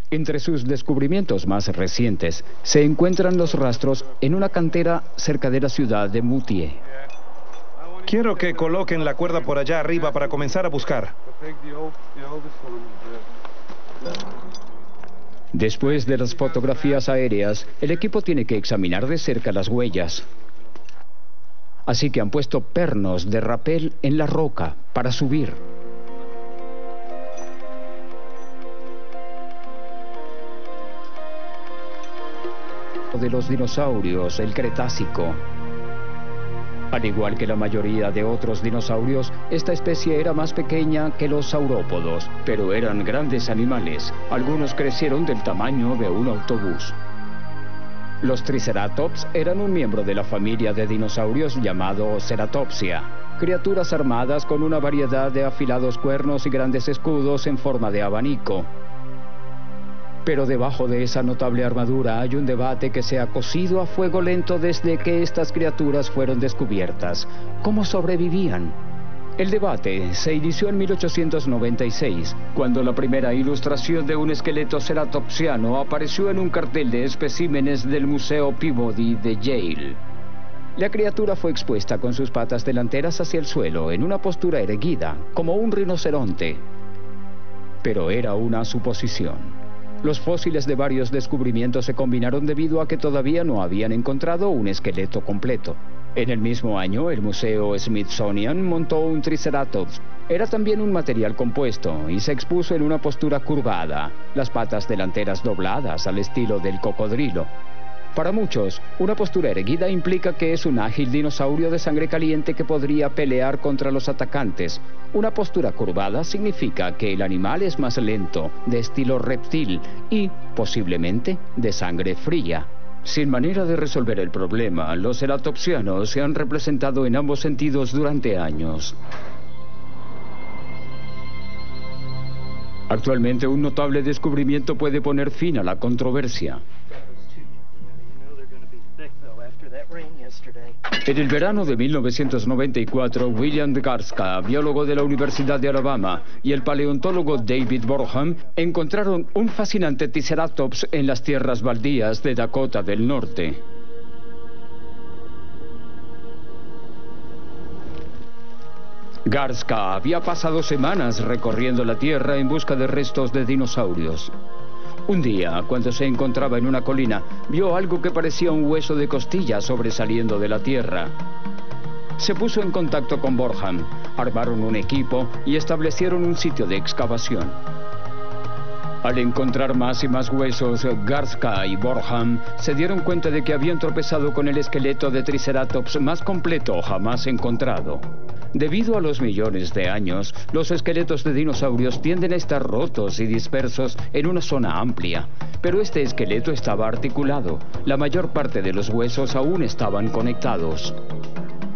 Entre sus descubrimientos más recientes se encuentran los rastros en una cantera cerca de la ciudad de Moutier. Quiero que coloquen la cuerda por allá arriba para comenzar a buscar. Después de las fotografías aéreas, el equipo tiene que examinar de cerca las huellas. Así que han puesto pernos de rapel en la roca para subir. De los dinosaurios, el Cretácico. Al igual que la mayoría de otros dinosaurios, esta especie era más pequeña que los saurópodos, pero eran grandes animales. Algunos crecieron del tamaño de un autobús. Los Triceratops eran un miembro de la familia de dinosaurios llamado Ceratopsia, criaturas armadas con una variedad de afilados cuernos y grandes escudos en forma de abanico. Pero debajo de esa notable armadura hay un debate que se ha cocido a fuego lento desde que estas criaturas fueron descubiertas. ¿Cómo sobrevivían? El debate se inició en 1896, cuando la primera ilustración de un esqueleto ceratopsiano apareció en un cartel de especímenes del Museo Peabody de Yale. La criatura fue expuesta con sus patas delanteras hacia el suelo, en una postura erguida, como un rinoceronte. Pero era una suposición. Los fósiles de varios descubrimientos se combinaron debido a que todavía no habían encontrado un esqueleto completo. En el mismo año, el Museo Smithsonian montó un Triceratops. Era también un material compuesto y se expuso en una postura curvada, las patas delanteras dobladas al estilo del cocodrilo. Para muchos, una postura erguida implica que es un ágil dinosaurio de sangre caliente que podría pelear contra los atacantes. Una postura curvada significa que el animal es más lento, de estilo reptil y, posiblemente, de sangre fría. Sin manera de resolver el problema, los ceratopsianos se han representado en ambos sentidos durante años. Actualmente, un notable descubrimiento puede poner fin a la controversia. En el verano de 1994, William Garska, biólogo de la Universidad de Alabama, y el paleontólogo David Borham encontraron un fascinante Triceratops en las tierras baldías de Dakota del Norte. Garska había pasado semanas recorriendo la tierra en busca de restos de dinosaurios. Un día, cuando se encontraba en una colina, vio algo que parecía un hueso de costilla sobresaliendo de la tierra. Se puso en contacto con Borham, armaron un equipo y establecieron un sitio de excavación. Al encontrar más y más huesos, Garska y Borham se dieron cuenta de que habían tropezado con el esqueleto de Triceratops más completo jamás encontrado. Debido a los millones de años, los esqueletos de dinosaurios tienden a estar rotos y dispersos en una zona amplia. Pero este esqueleto estaba articulado. La mayor parte de los huesos aún estaban conectados.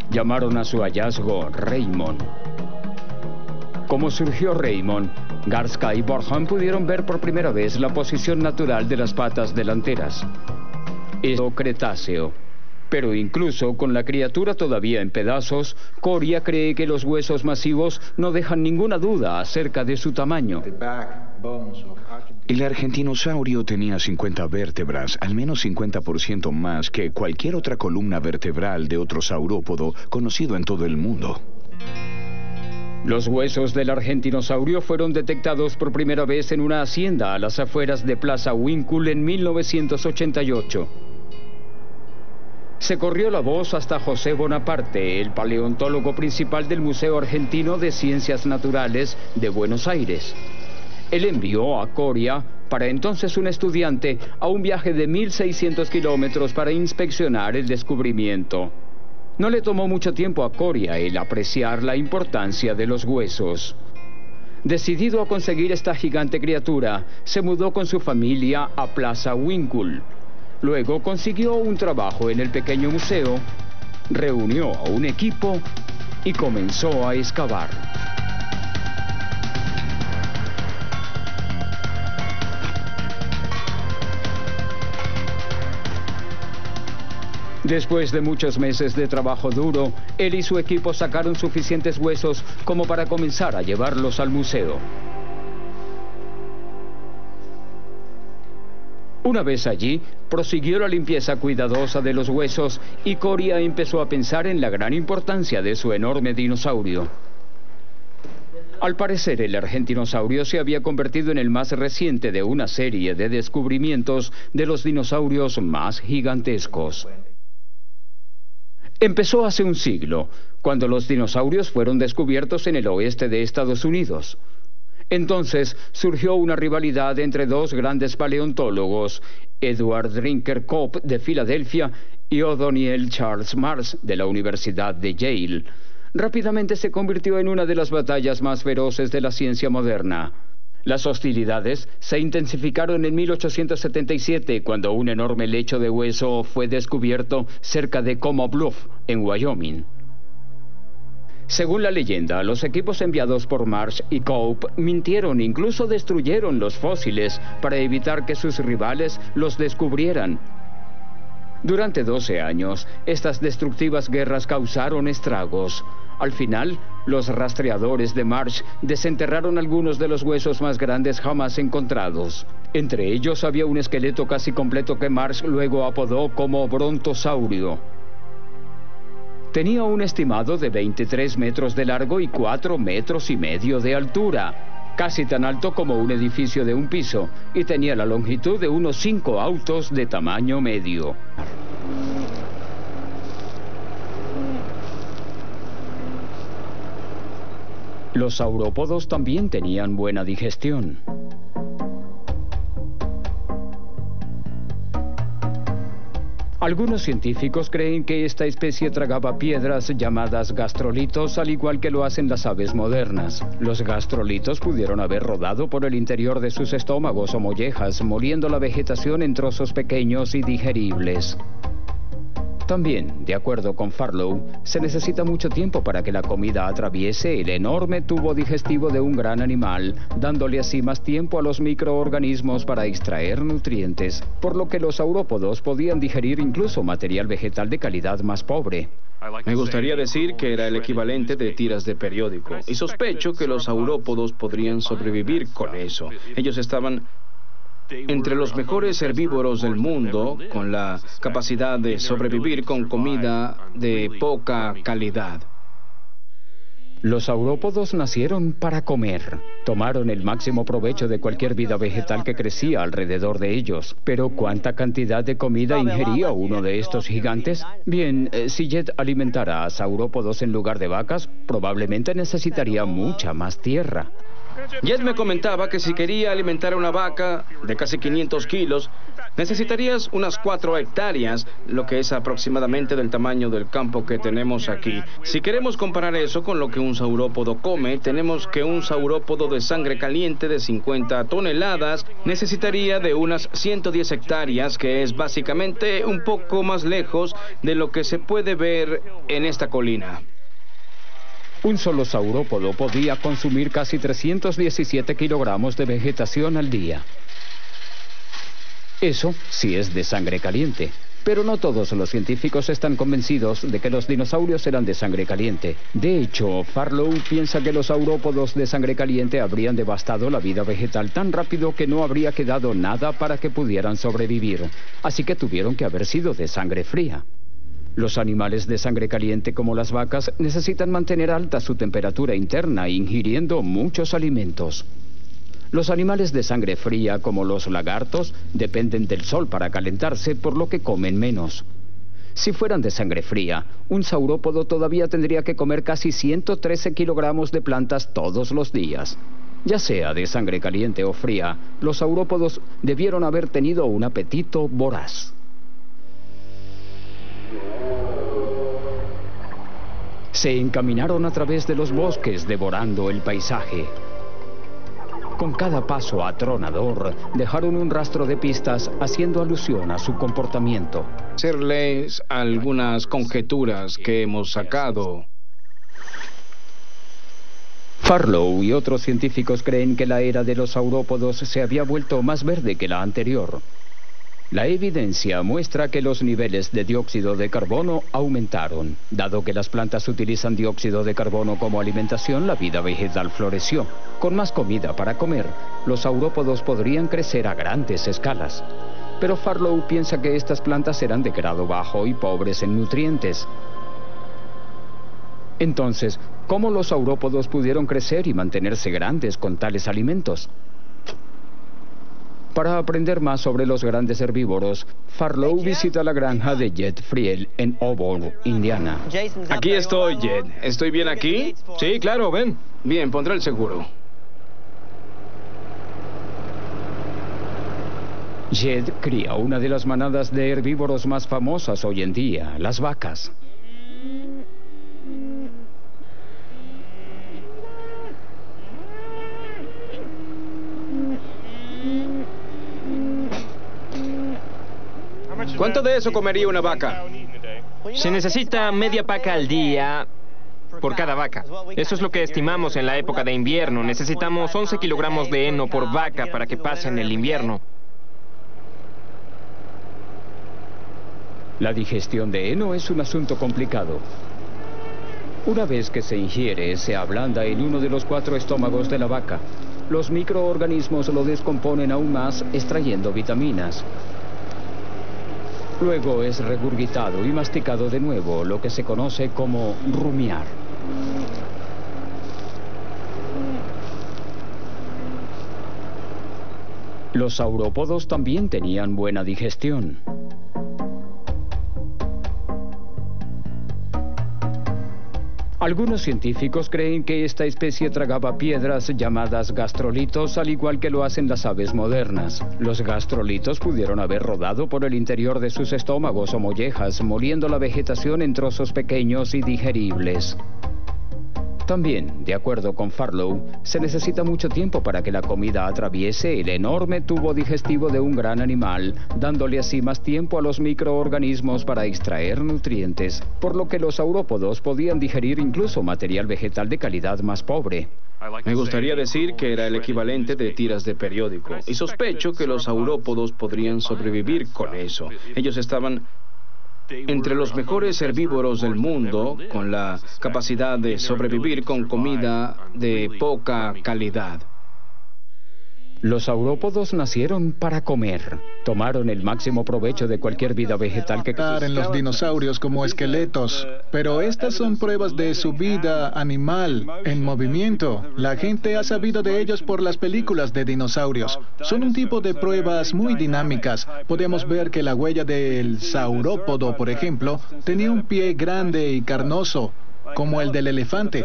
Llamaron a su hallazgo Raymond. Como surgió Raymond, Garska y Borham pudieron ver por primera vez la posición natural de las patas delanteras. Es Cretáceo. Pero incluso con la criatura todavía en pedazos, Coria cree que los huesos masivos no dejan ninguna duda acerca de su tamaño. El argentinosaurio tenía 50 vértebras, al menos 50% más que cualquier otra columna vertebral de otro saurópodo conocido en todo el mundo. Los huesos del argentinosaurio fueron detectados por primera vez en una hacienda a las afueras de Plaza Winkle en 1988. Se corrió la voz hasta José Bonaparte, el paleontólogo principal del Museo Argentino de Ciencias Naturales de Buenos Aires. Él envió a Coria, para entonces un estudiante, a un viaje de 1.600 kilómetros para inspeccionar el descubrimiento. No le tomó mucho tiempo a Coria el apreciar la importancia de los huesos. Decidido a conseguir esta gigante criatura, se mudó con su familia a Plaza Winkle. Luego consiguió un trabajo en el pequeño museo, reunió a un equipo y comenzó a excavar. Después de muchos meses de trabajo duro, él y su equipo sacaron suficientes huesos como para comenzar a llevarlos al museo. Una vez allí, prosiguió la limpieza cuidadosa de los huesos y Coria empezó a pensar en la gran importancia de su enorme dinosaurio. Al parecer, el argentinosaurio se había convertido en el más reciente de una serie de descubrimientos de los dinosaurios más gigantescos. Empezó hace un siglo, cuando los dinosaurios fueron descubiertos en el oeste de Estados Unidos. Entonces surgió una rivalidad entre dos grandes paleontólogos, Edward Drinker Cope de Filadelfia y Othniel Charles Mars de la Universidad de Yale. Rápidamente se convirtió en una de las batallas más feroces de la ciencia moderna. Las hostilidades se intensificaron en 1877, cuando un enorme lecho de hueso fue descubierto cerca de Como Bluff, en Wyoming. Según la leyenda, los equipos enviados por Marsh y Cope mintieron e incluso destruyeron los fósiles para evitar que sus rivales los descubrieran. Durante 12 años, estas destructivas guerras causaron estragos. Al final, los rastreadores de Marsh desenterraron algunos de los huesos más grandes jamás encontrados. Entre ellos había un esqueleto casi completo que Marsh luego apodó como brontosaurio. Tenía un estimado de 23 metros de largo y 4,5 metros de altura, casi tan alto como un edificio de un piso, y tenía la longitud de unos 5 autos de tamaño medio. Los saurópodos también tenían buena digestión. Algunos científicos creen que esta especie tragaba piedras llamadas gastrolitos, al igual que lo hacen las aves modernas. Los gastrolitos pudieron haber rodado por el interior de sus estómagos o mollejas, moliendo la vegetación en trozos pequeños y digeribles. También, de acuerdo con Farlow, se necesita mucho tiempo para que la comida atraviese el enorme tubo digestivo de un gran animal, dándole así más tiempo a los microorganismos para extraer nutrientes, por lo que los saurópodos podían digerir incluso material vegetal de calidad más pobre. Me gustaría decir que era el equivalente de tiras de periódico, y sospecho que los saurópodos podrían sobrevivir con eso. Ellos estaban entre los mejores herbívoros del mundo, con la capacidad de sobrevivir con comida de poca calidad. Los saurópodos nacieron para comer. Tomaron el máximo provecho de cualquier vida vegetal que crecía alrededor de ellos. Pero ¿cuánta cantidad de comida ingería uno de estos gigantes? Bien, si Jet alimentara a saurópodos en lugar de vacas, probablemente necesitaría mucha más tierra. Jet me comentaba que si quería alimentar a una vaca de casi 500 kilos, necesitarías unas 4 hectáreas, lo que es aproximadamente del tamaño del campo que tenemos aquí. Si queremos comparar eso con lo que un saurópodo come, tenemos que un saurópodo de sangre caliente de 50 toneladas necesitaría de unas 110 hectáreas, que es básicamente un poco más lejos de lo que se puede ver en esta colina. Un solo saurópodo podía consumir casi 317 kilogramos de vegetación al día. Eso sí es de sangre caliente. Pero no todos los científicos están convencidos de que los dinosaurios eran de sangre caliente. De hecho, Farlow piensa que los saurópodos de sangre caliente habrían devastado la vida vegetal tan rápido que no habría quedado nada para que pudieran sobrevivir. Así que tuvieron que haber sido de sangre fría. Los animales de sangre caliente, como las vacas, necesitan mantener alta su temperatura interna, ingiriendo muchos alimentos. Los animales de sangre fría, como los lagartos, dependen del sol para calentarse, por lo que comen menos. Si fueran de sangre fría, un saurópodo todavía tendría que comer casi 113 kilogramos de plantas todos los días. Ya sea de sangre caliente o fría, los saurópodos debieron haber tenido un apetito voraz. Se encaminaron a través de los bosques, devorando el paisaje. Con cada paso atronador, dejaron un rastro de pistas haciendo alusión a su comportamiento. Hacerles algunas conjeturas que hemos sacado. Farlow y otros científicos creen que la era de los saurópodos se había vuelto más verde que la anterior. La evidencia muestra que los niveles de dióxido de carbono aumentaron. Dado que las plantas utilizan dióxido de carbono como alimentación, la vida vegetal floreció. Con más comida para comer, los saurópodos podrían crecer a grandes escalas. Pero Farlow piensa que estas plantas eran de grado bajo y pobres en nutrientes. Entonces, ¿cómo los saurópodos pudieron crecer y mantenerse grandes con tales alimentos? Para aprender más sobre los grandes herbívoros, Farlow visita la granja de Jed Friel en Auburn, Indiana. Aquí estoy, Jed. ¿Estoy bien aquí? Sí, claro, ven. Bien, pondré el seguro. Jed cría una de las manadas de herbívoros más famosas hoy en día, las vacas. ¿Cuánto de eso comería una vaca? Se necesita media paca al día por cada vaca. Eso es lo que estimamos en la época de invierno. Necesitamos 11 kilogramos de heno por vaca para que pasen el invierno. La digestión de heno es un asunto complicado. Una vez que se ingiere, se ablanda en uno de los 4 estómagos de la vaca. Los microorganismos lo descomponen aún más, extrayendo vitaminas. Luego es regurgitado y masticado de nuevo, lo que se conoce como rumiar. Los saurópodos también tenían buena digestión. Algunos científicos creen que esta especie tragaba piedras llamadas gastrolitos, al igual que lo hacen las aves modernas. Los gastrolitos pudieron haber rodado por el interior de sus estómagos o mollejas, moliendo la vegetación en trozos pequeños y digeribles. También, de acuerdo con Farlow, se necesita mucho tiempo para que la comida atraviese el enorme tubo digestivo de un gran animal, dándole así más tiempo a los microorganismos para extraer nutrientes, por lo que los saurópodos podían digerir incluso material vegetal de calidad más pobre. Me gustaría decir que era el equivalente de tiras de periódico, y sospecho que los saurópodos podrían sobrevivir con eso. Ellos estaban entre los mejores herbívoros del mundo, con la capacidad de sobrevivir con comida de poca calidad. Los saurópodos nacieron para comer. Tomaron el máximo provecho de cualquier vida vegetal que en los dinosaurios como esqueletos. Pero estas son pruebas de su vida animal, en movimiento. La gente ha sabido de ellos por las películas de dinosaurios. Son un tipo de pruebas muy dinámicas. Podemos ver que la huella del saurópodo, por ejemplo, tenía un pie grande y carnoso, como el del elefante.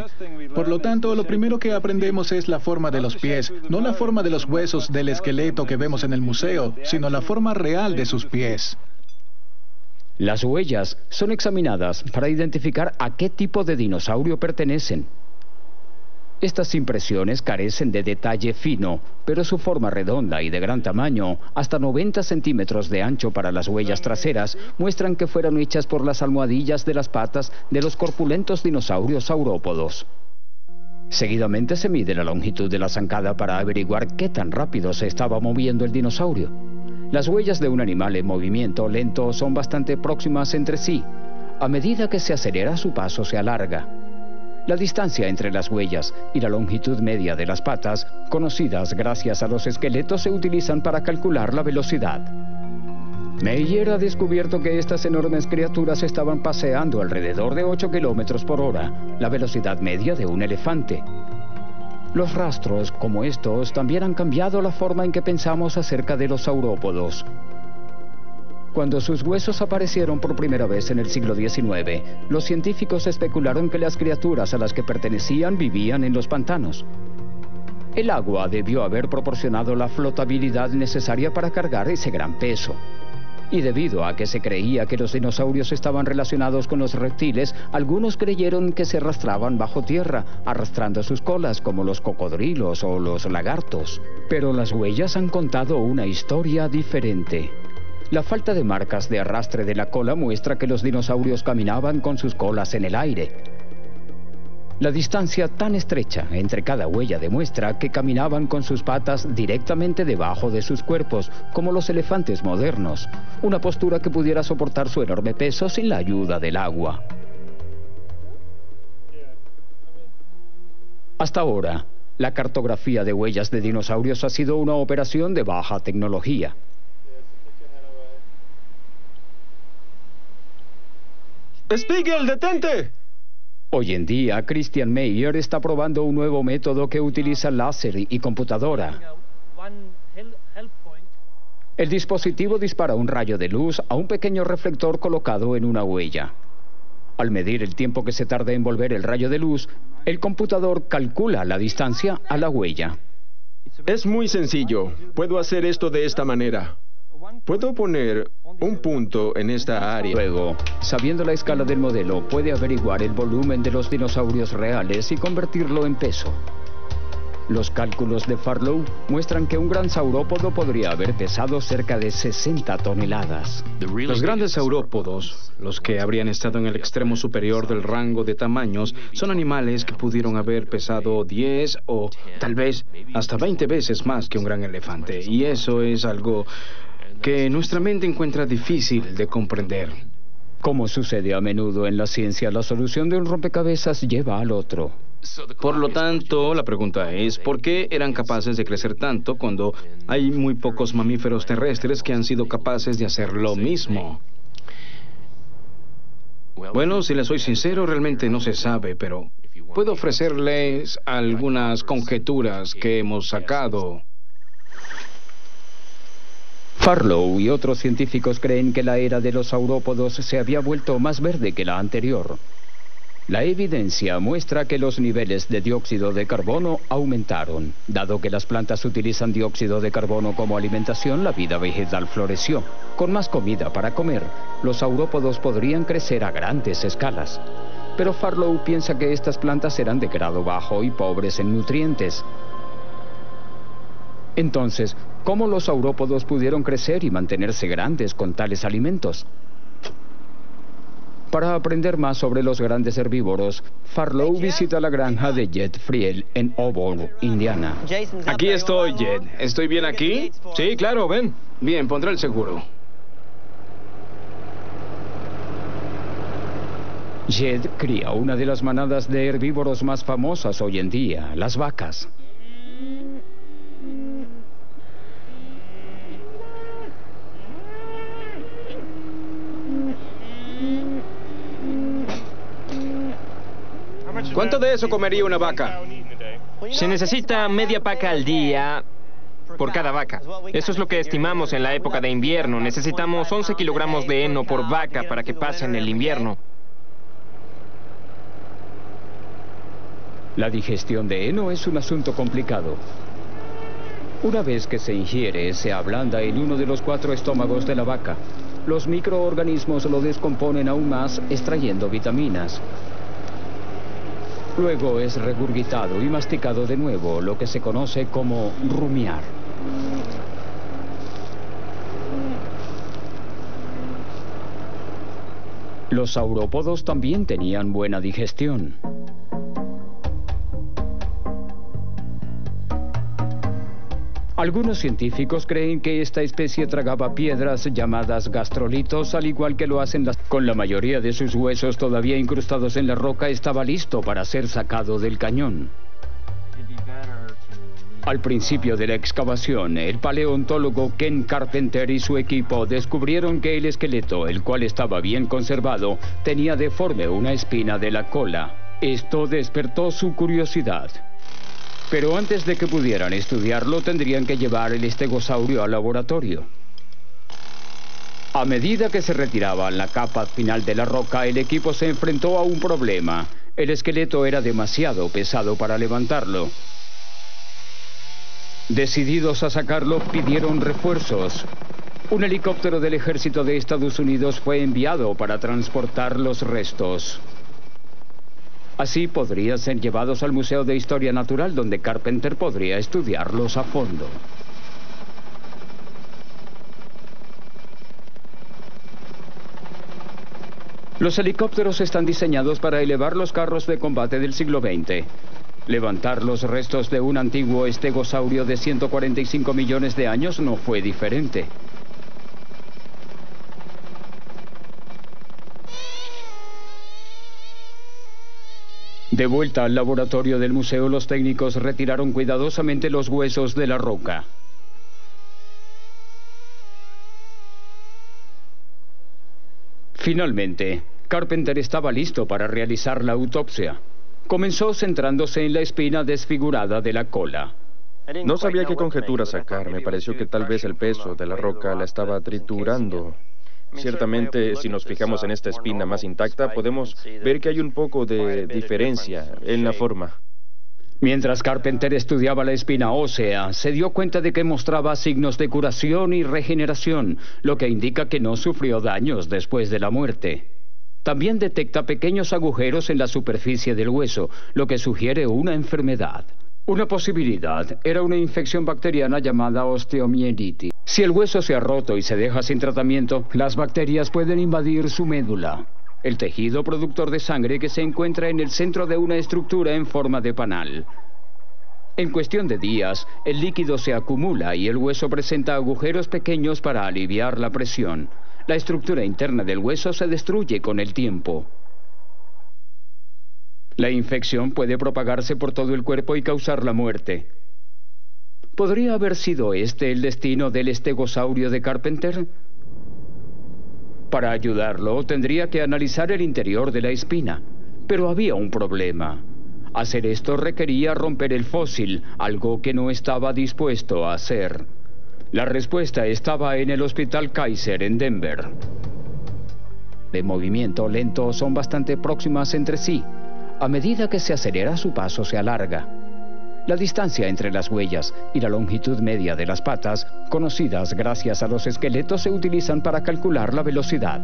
Por lo tanto, lo primero que aprendemos es la forma de los pies, no la forma de los huesos del esqueleto que vemos en el museo, sino la forma real de sus pies. Las huellas son examinadas para identificar a qué tipo de dinosaurio pertenecen. Estas impresiones carecen de detalle fino, pero su forma redonda y de gran tamaño, hasta 90 centímetros de ancho para las huellas traseras, muestran que fueron hechas por las almohadillas de las patas de los corpulentos dinosaurios saurópodos. Seguidamente se mide la longitud de la zancada para averiguar qué tan rápido se estaba moviendo el dinosaurio. Las huellas de un animal en movimiento lento son bastante próximas entre sí. A medida que se acelera, su paso se alarga. La distancia entre las huellas y la longitud media de las patas, conocidas gracias a los esqueletos, se utilizan para calcular la velocidad. Meyer ha descubierto que estas enormes criaturas estaban paseando alrededor de 8 kilómetros por hora, la velocidad media de un elefante. Los rastros como estos también han cambiado la forma en que pensamos acerca de los saurópodos. Cuando sus huesos aparecieron por primera vez en el siglo XIX, los científicos especularon que las criaturas a las que pertenecían vivían en los pantanos. El agua debió haber proporcionado la flotabilidad necesaria para cargar ese gran peso. Y debido a que se creía que los dinosaurios estaban relacionados con los reptiles, algunos creyeron que se arrastraban bajo tierra, arrastrando sus colas como los cocodrilos o los lagartos. Pero las huellas han contado una historia diferente. La falta de marcas de arrastre de la cola muestra que los dinosaurios caminaban con sus colas en el aire. La distancia tan estrecha entre cada huella demuestra que caminaban con sus patas directamente debajo de sus cuerpos, como los elefantes modernos, una postura que pudiera soportar su enorme peso sin la ayuda del agua. Hasta ahora, la cartografía de huellas de dinosaurios ha sido una operación de baja tecnología. ¡Spiegel, detente! Hoy en día, Christian Meyer está probando un nuevo método que utiliza láser y computadora. El dispositivo dispara un rayo de luz a un pequeño reflector colocado en una huella. Al medir el tiempo que se tarda en volver el rayo de luz, el computador calcula la distancia a la huella. Es muy sencillo. Puedo hacer esto de esta manera. Puedo poner un punto en esta área. Luego, sabiendo la escala del modelo, puede averiguar el volumen de los dinosaurios reales y convertirlo en peso. Los cálculos de Farlow muestran que un gran saurópodo podría haber pesado cerca de 60 toneladas. Los grandes saurópodos, los que habrían estado en el extremo superior del rango de tamaños, son animales que pudieron haber pesado 10 o tal vez hasta 20 veces más que un gran elefante. Y eso es algo que nuestra mente encuentra difícil de comprender. Como sucede a menudo en la ciencia, la solución de un rompecabezas lleva al otro. Por lo tanto, la pregunta es, ¿por qué eran capaces de crecer tanto cuando hay muy pocos mamíferos terrestres que han sido capaces de hacer lo mismo? Bueno, si les soy sincero, realmente no se sabe, pero puedo ofrecerles algunas conjeturas que hemos sacado. Farlow y otros científicos creen que la era de los saurópodos se había vuelto más verde que la anterior. La evidencia muestra que los niveles de dióxido de carbono aumentaron. Dado que las plantas utilizan dióxido de carbono como alimentación, la vida vegetal floreció. Con más comida para comer, los saurópodos podrían crecer a grandes escalas. Pero Farlow piensa que estas plantas eran de grado bajo y pobres en nutrientes. Entonces, ¿cómo los saurópodos pudieron crecer y mantenerse grandes con tales alimentos? Para aprender más sobre los grandes herbívoros, Farlow visita la granja de Jed Friel en Auburn, Indiana. Aquí estoy, Jed. ¿Estoy bien aquí? Sí, claro, ven. Bien, pondré el seguro. Jed cría una de las manadas de herbívoros más famosas hoy en día, las vacas. ¿Cuánto de eso comería una vaca? Se necesita media paca al día por cada vaca. Eso es lo que estimamos en la época de invierno. Necesitamos 11 kilogramos de heno por vaca para que pasen el invierno. La digestión de heno es un asunto complicado. Una vez que se ingiere, se ablanda en uno de los 4 estómagos de la vaca. Los microorganismos lo descomponen aún más, extrayendo vitaminas. Luego es regurgitado y masticado de nuevo, lo que se conoce como rumiar. Los saurópodos también tenían buena digestión. Algunos científicos creen que esta especie tragaba piedras llamadas gastrolitos, al igual que lo hacen las... Con la mayoría de sus huesos todavía incrustados en la roca, estaba listo para ser sacado del cañón. Al principio de la excavación, el paleontólogo Ken Carpenter y su equipo descubrieron que el esqueleto, el cual estaba bien conservado, tenía deforme una espina de la cola. Esto despertó su curiosidad. Pero antes de que pudieran estudiarlo, tendrían que llevar el estegosaurio al laboratorio. A medida que se retiraba la capa final de la roca, el equipo se enfrentó a un problema. El esqueleto era demasiado pesado para levantarlo. Decididos a sacarlo, pidieron refuerzos. Un helicóptero del ejército de Estados Unidos fue enviado para transportar los restos. Así podrían ser llevados al Museo de Historia Natural, donde Carpenter podría estudiarlos a fondo. Los helicópteros están diseñados para elevar los carros de combate del siglo XX. Levantar los restos de un antiguo estegosaurio de 145 millones de años no fue diferente. De vuelta al laboratorio del museo, los técnicos retiraron cuidadosamente los huesos de la roca. Finalmente, Carpenter estaba listo para realizar la autopsia. Comenzó centrándose en la espina desfigurada de la cola. No sabía qué conjetura sacar. Me pareció que tal vez el peso de la roca la estaba triturando. Ciertamente, si nos fijamos en esta espina más intacta, podemos ver que hay un poco de diferencia en la forma. Mientras Carpenter estudiaba la espina ósea, se dio cuenta de que mostraba signos de curación y regeneración, lo que indica que no sufrió daños después de la muerte. También detecta pequeños agujeros en la superficie del hueso, lo que sugiere una enfermedad. Una posibilidad era una infección bacteriana llamada osteomielitis. Si el hueso se ha roto y se deja sin tratamiento, las bacterias pueden invadir su médula, el tejido productor de sangre que se encuentra en el centro de una estructura en forma de panal. En cuestión de días, el líquido se acumula y el hueso presenta agujeros pequeños para aliviar la presión. La estructura interna del hueso se destruye con el tiempo. La infección puede propagarse por todo el cuerpo y causar la muerte. ¿Podría haber sido este el destino del estegosaurio de Carpenter? Para ayudarlo, tendría que analizar el interior de la espina. Pero había un problema. Hacer esto requería romper el fósil, algo que no estaba dispuesto a hacer. La respuesta estaba en el Hospital Kaiser en Denver. De movimiento lento son bastante próximas entre sí. A medida que se acelera, su paso se alarga. La distancia entre las huellas y la longitud media de las patas, conocidas gracias a los esqueletos, se utilizan para calcular la velocidad.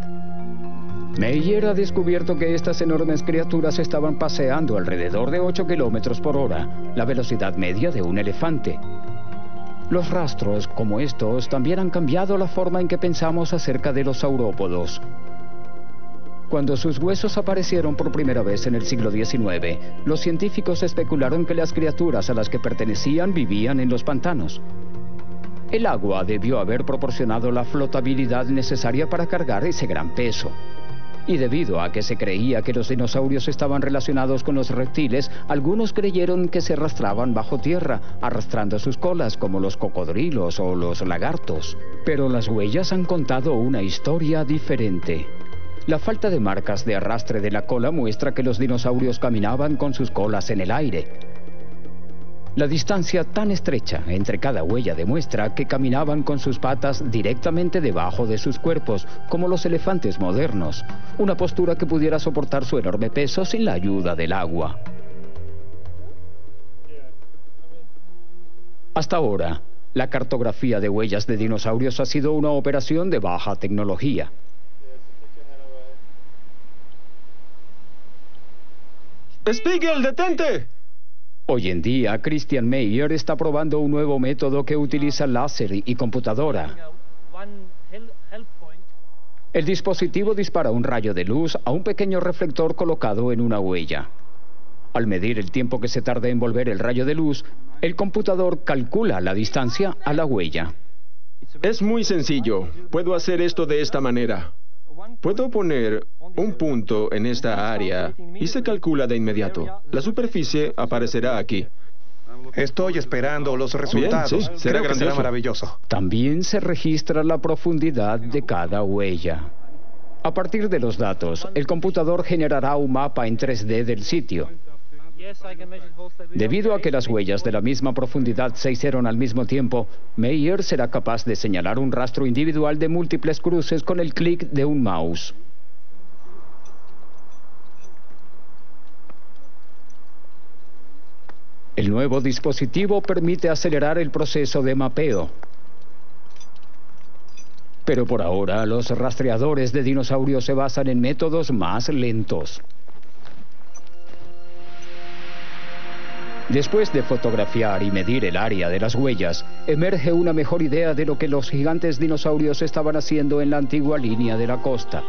Meyer ha descubierto que estas enormes criaturas estaban paseando alrededor de 8 kilómetros por hora, la velocidad media de un elefante. Los rastros como estos también han cambiado la forma en que pensamos acerca de los saurópodos. Cuando sus huesos aparecieron por primera vez en el siglo XIX, los científicos especularon que las criaturas a las que pertenecían vivían en los pantanos. El agua debió haber proporcionado la flotabilidad necesaria para cargar ese gran peso. Y debido a que se creía que los dinosaurios estaban relacionados con los reptiles, algunos creyeron que se arrastraban bajo tierra, arrastrando sus colas como los cocodrilos o los lagartos. Pero las huellas han contado una historia diferente. La falta de marcas de arrastre de la cola muestra que los dinosaurios caminaban con sus colas en el aire. La distancia tan estrecha entre cada huella demuestra que caminaban con sus patas directamente debajo de sus cuerpos, como los elefantes modernos, una postura que pudiera soportar su enorme peso sin la ayuda del agua. Hasta ahora, la cartografía de huellas de dinosaurios ha sido una operación de baja tecnología. ¡Spiegel, detente! Hoy en día, Christian Meyer está probando un nuevo método que utiliza láser y computadora. El dispositivo dispara un rayo de luz a un pequeño reflector colocado en una huella. Al medir el tiempo que se tarda en volver el rayo de luz, el computador calcula la distancia a la huella. Es muy sencillo. Puedo hacer esto de esta manera. Puedo poner un punto en esta área y se calcula de inmediato. La superficie aparecerá aquí. Estoy esperando los resultados. Bien, sí, será Creo que será maravilloso. También se registra la profundidad de cada huella. A partir de los datos, el computador generará un mapa en 3D del sitio. Debido a que las huellas de la misma profundidad se hicieron al mismo tiempo, Meyer será capaz de señalar un rastro individual de múltiples cruces con el clic de un mouse. El nuevo dispositivo permite acelerar el proceso de mapeo. Pero por ahora, los rastreadores de dinosaurios se basan en métodos más lentos. Después de fotografiar y medir el área de las huellas, emerge una mejor idea de lo que los gigantes dinosaurios estaban haciendo en la antigua línea de la costa.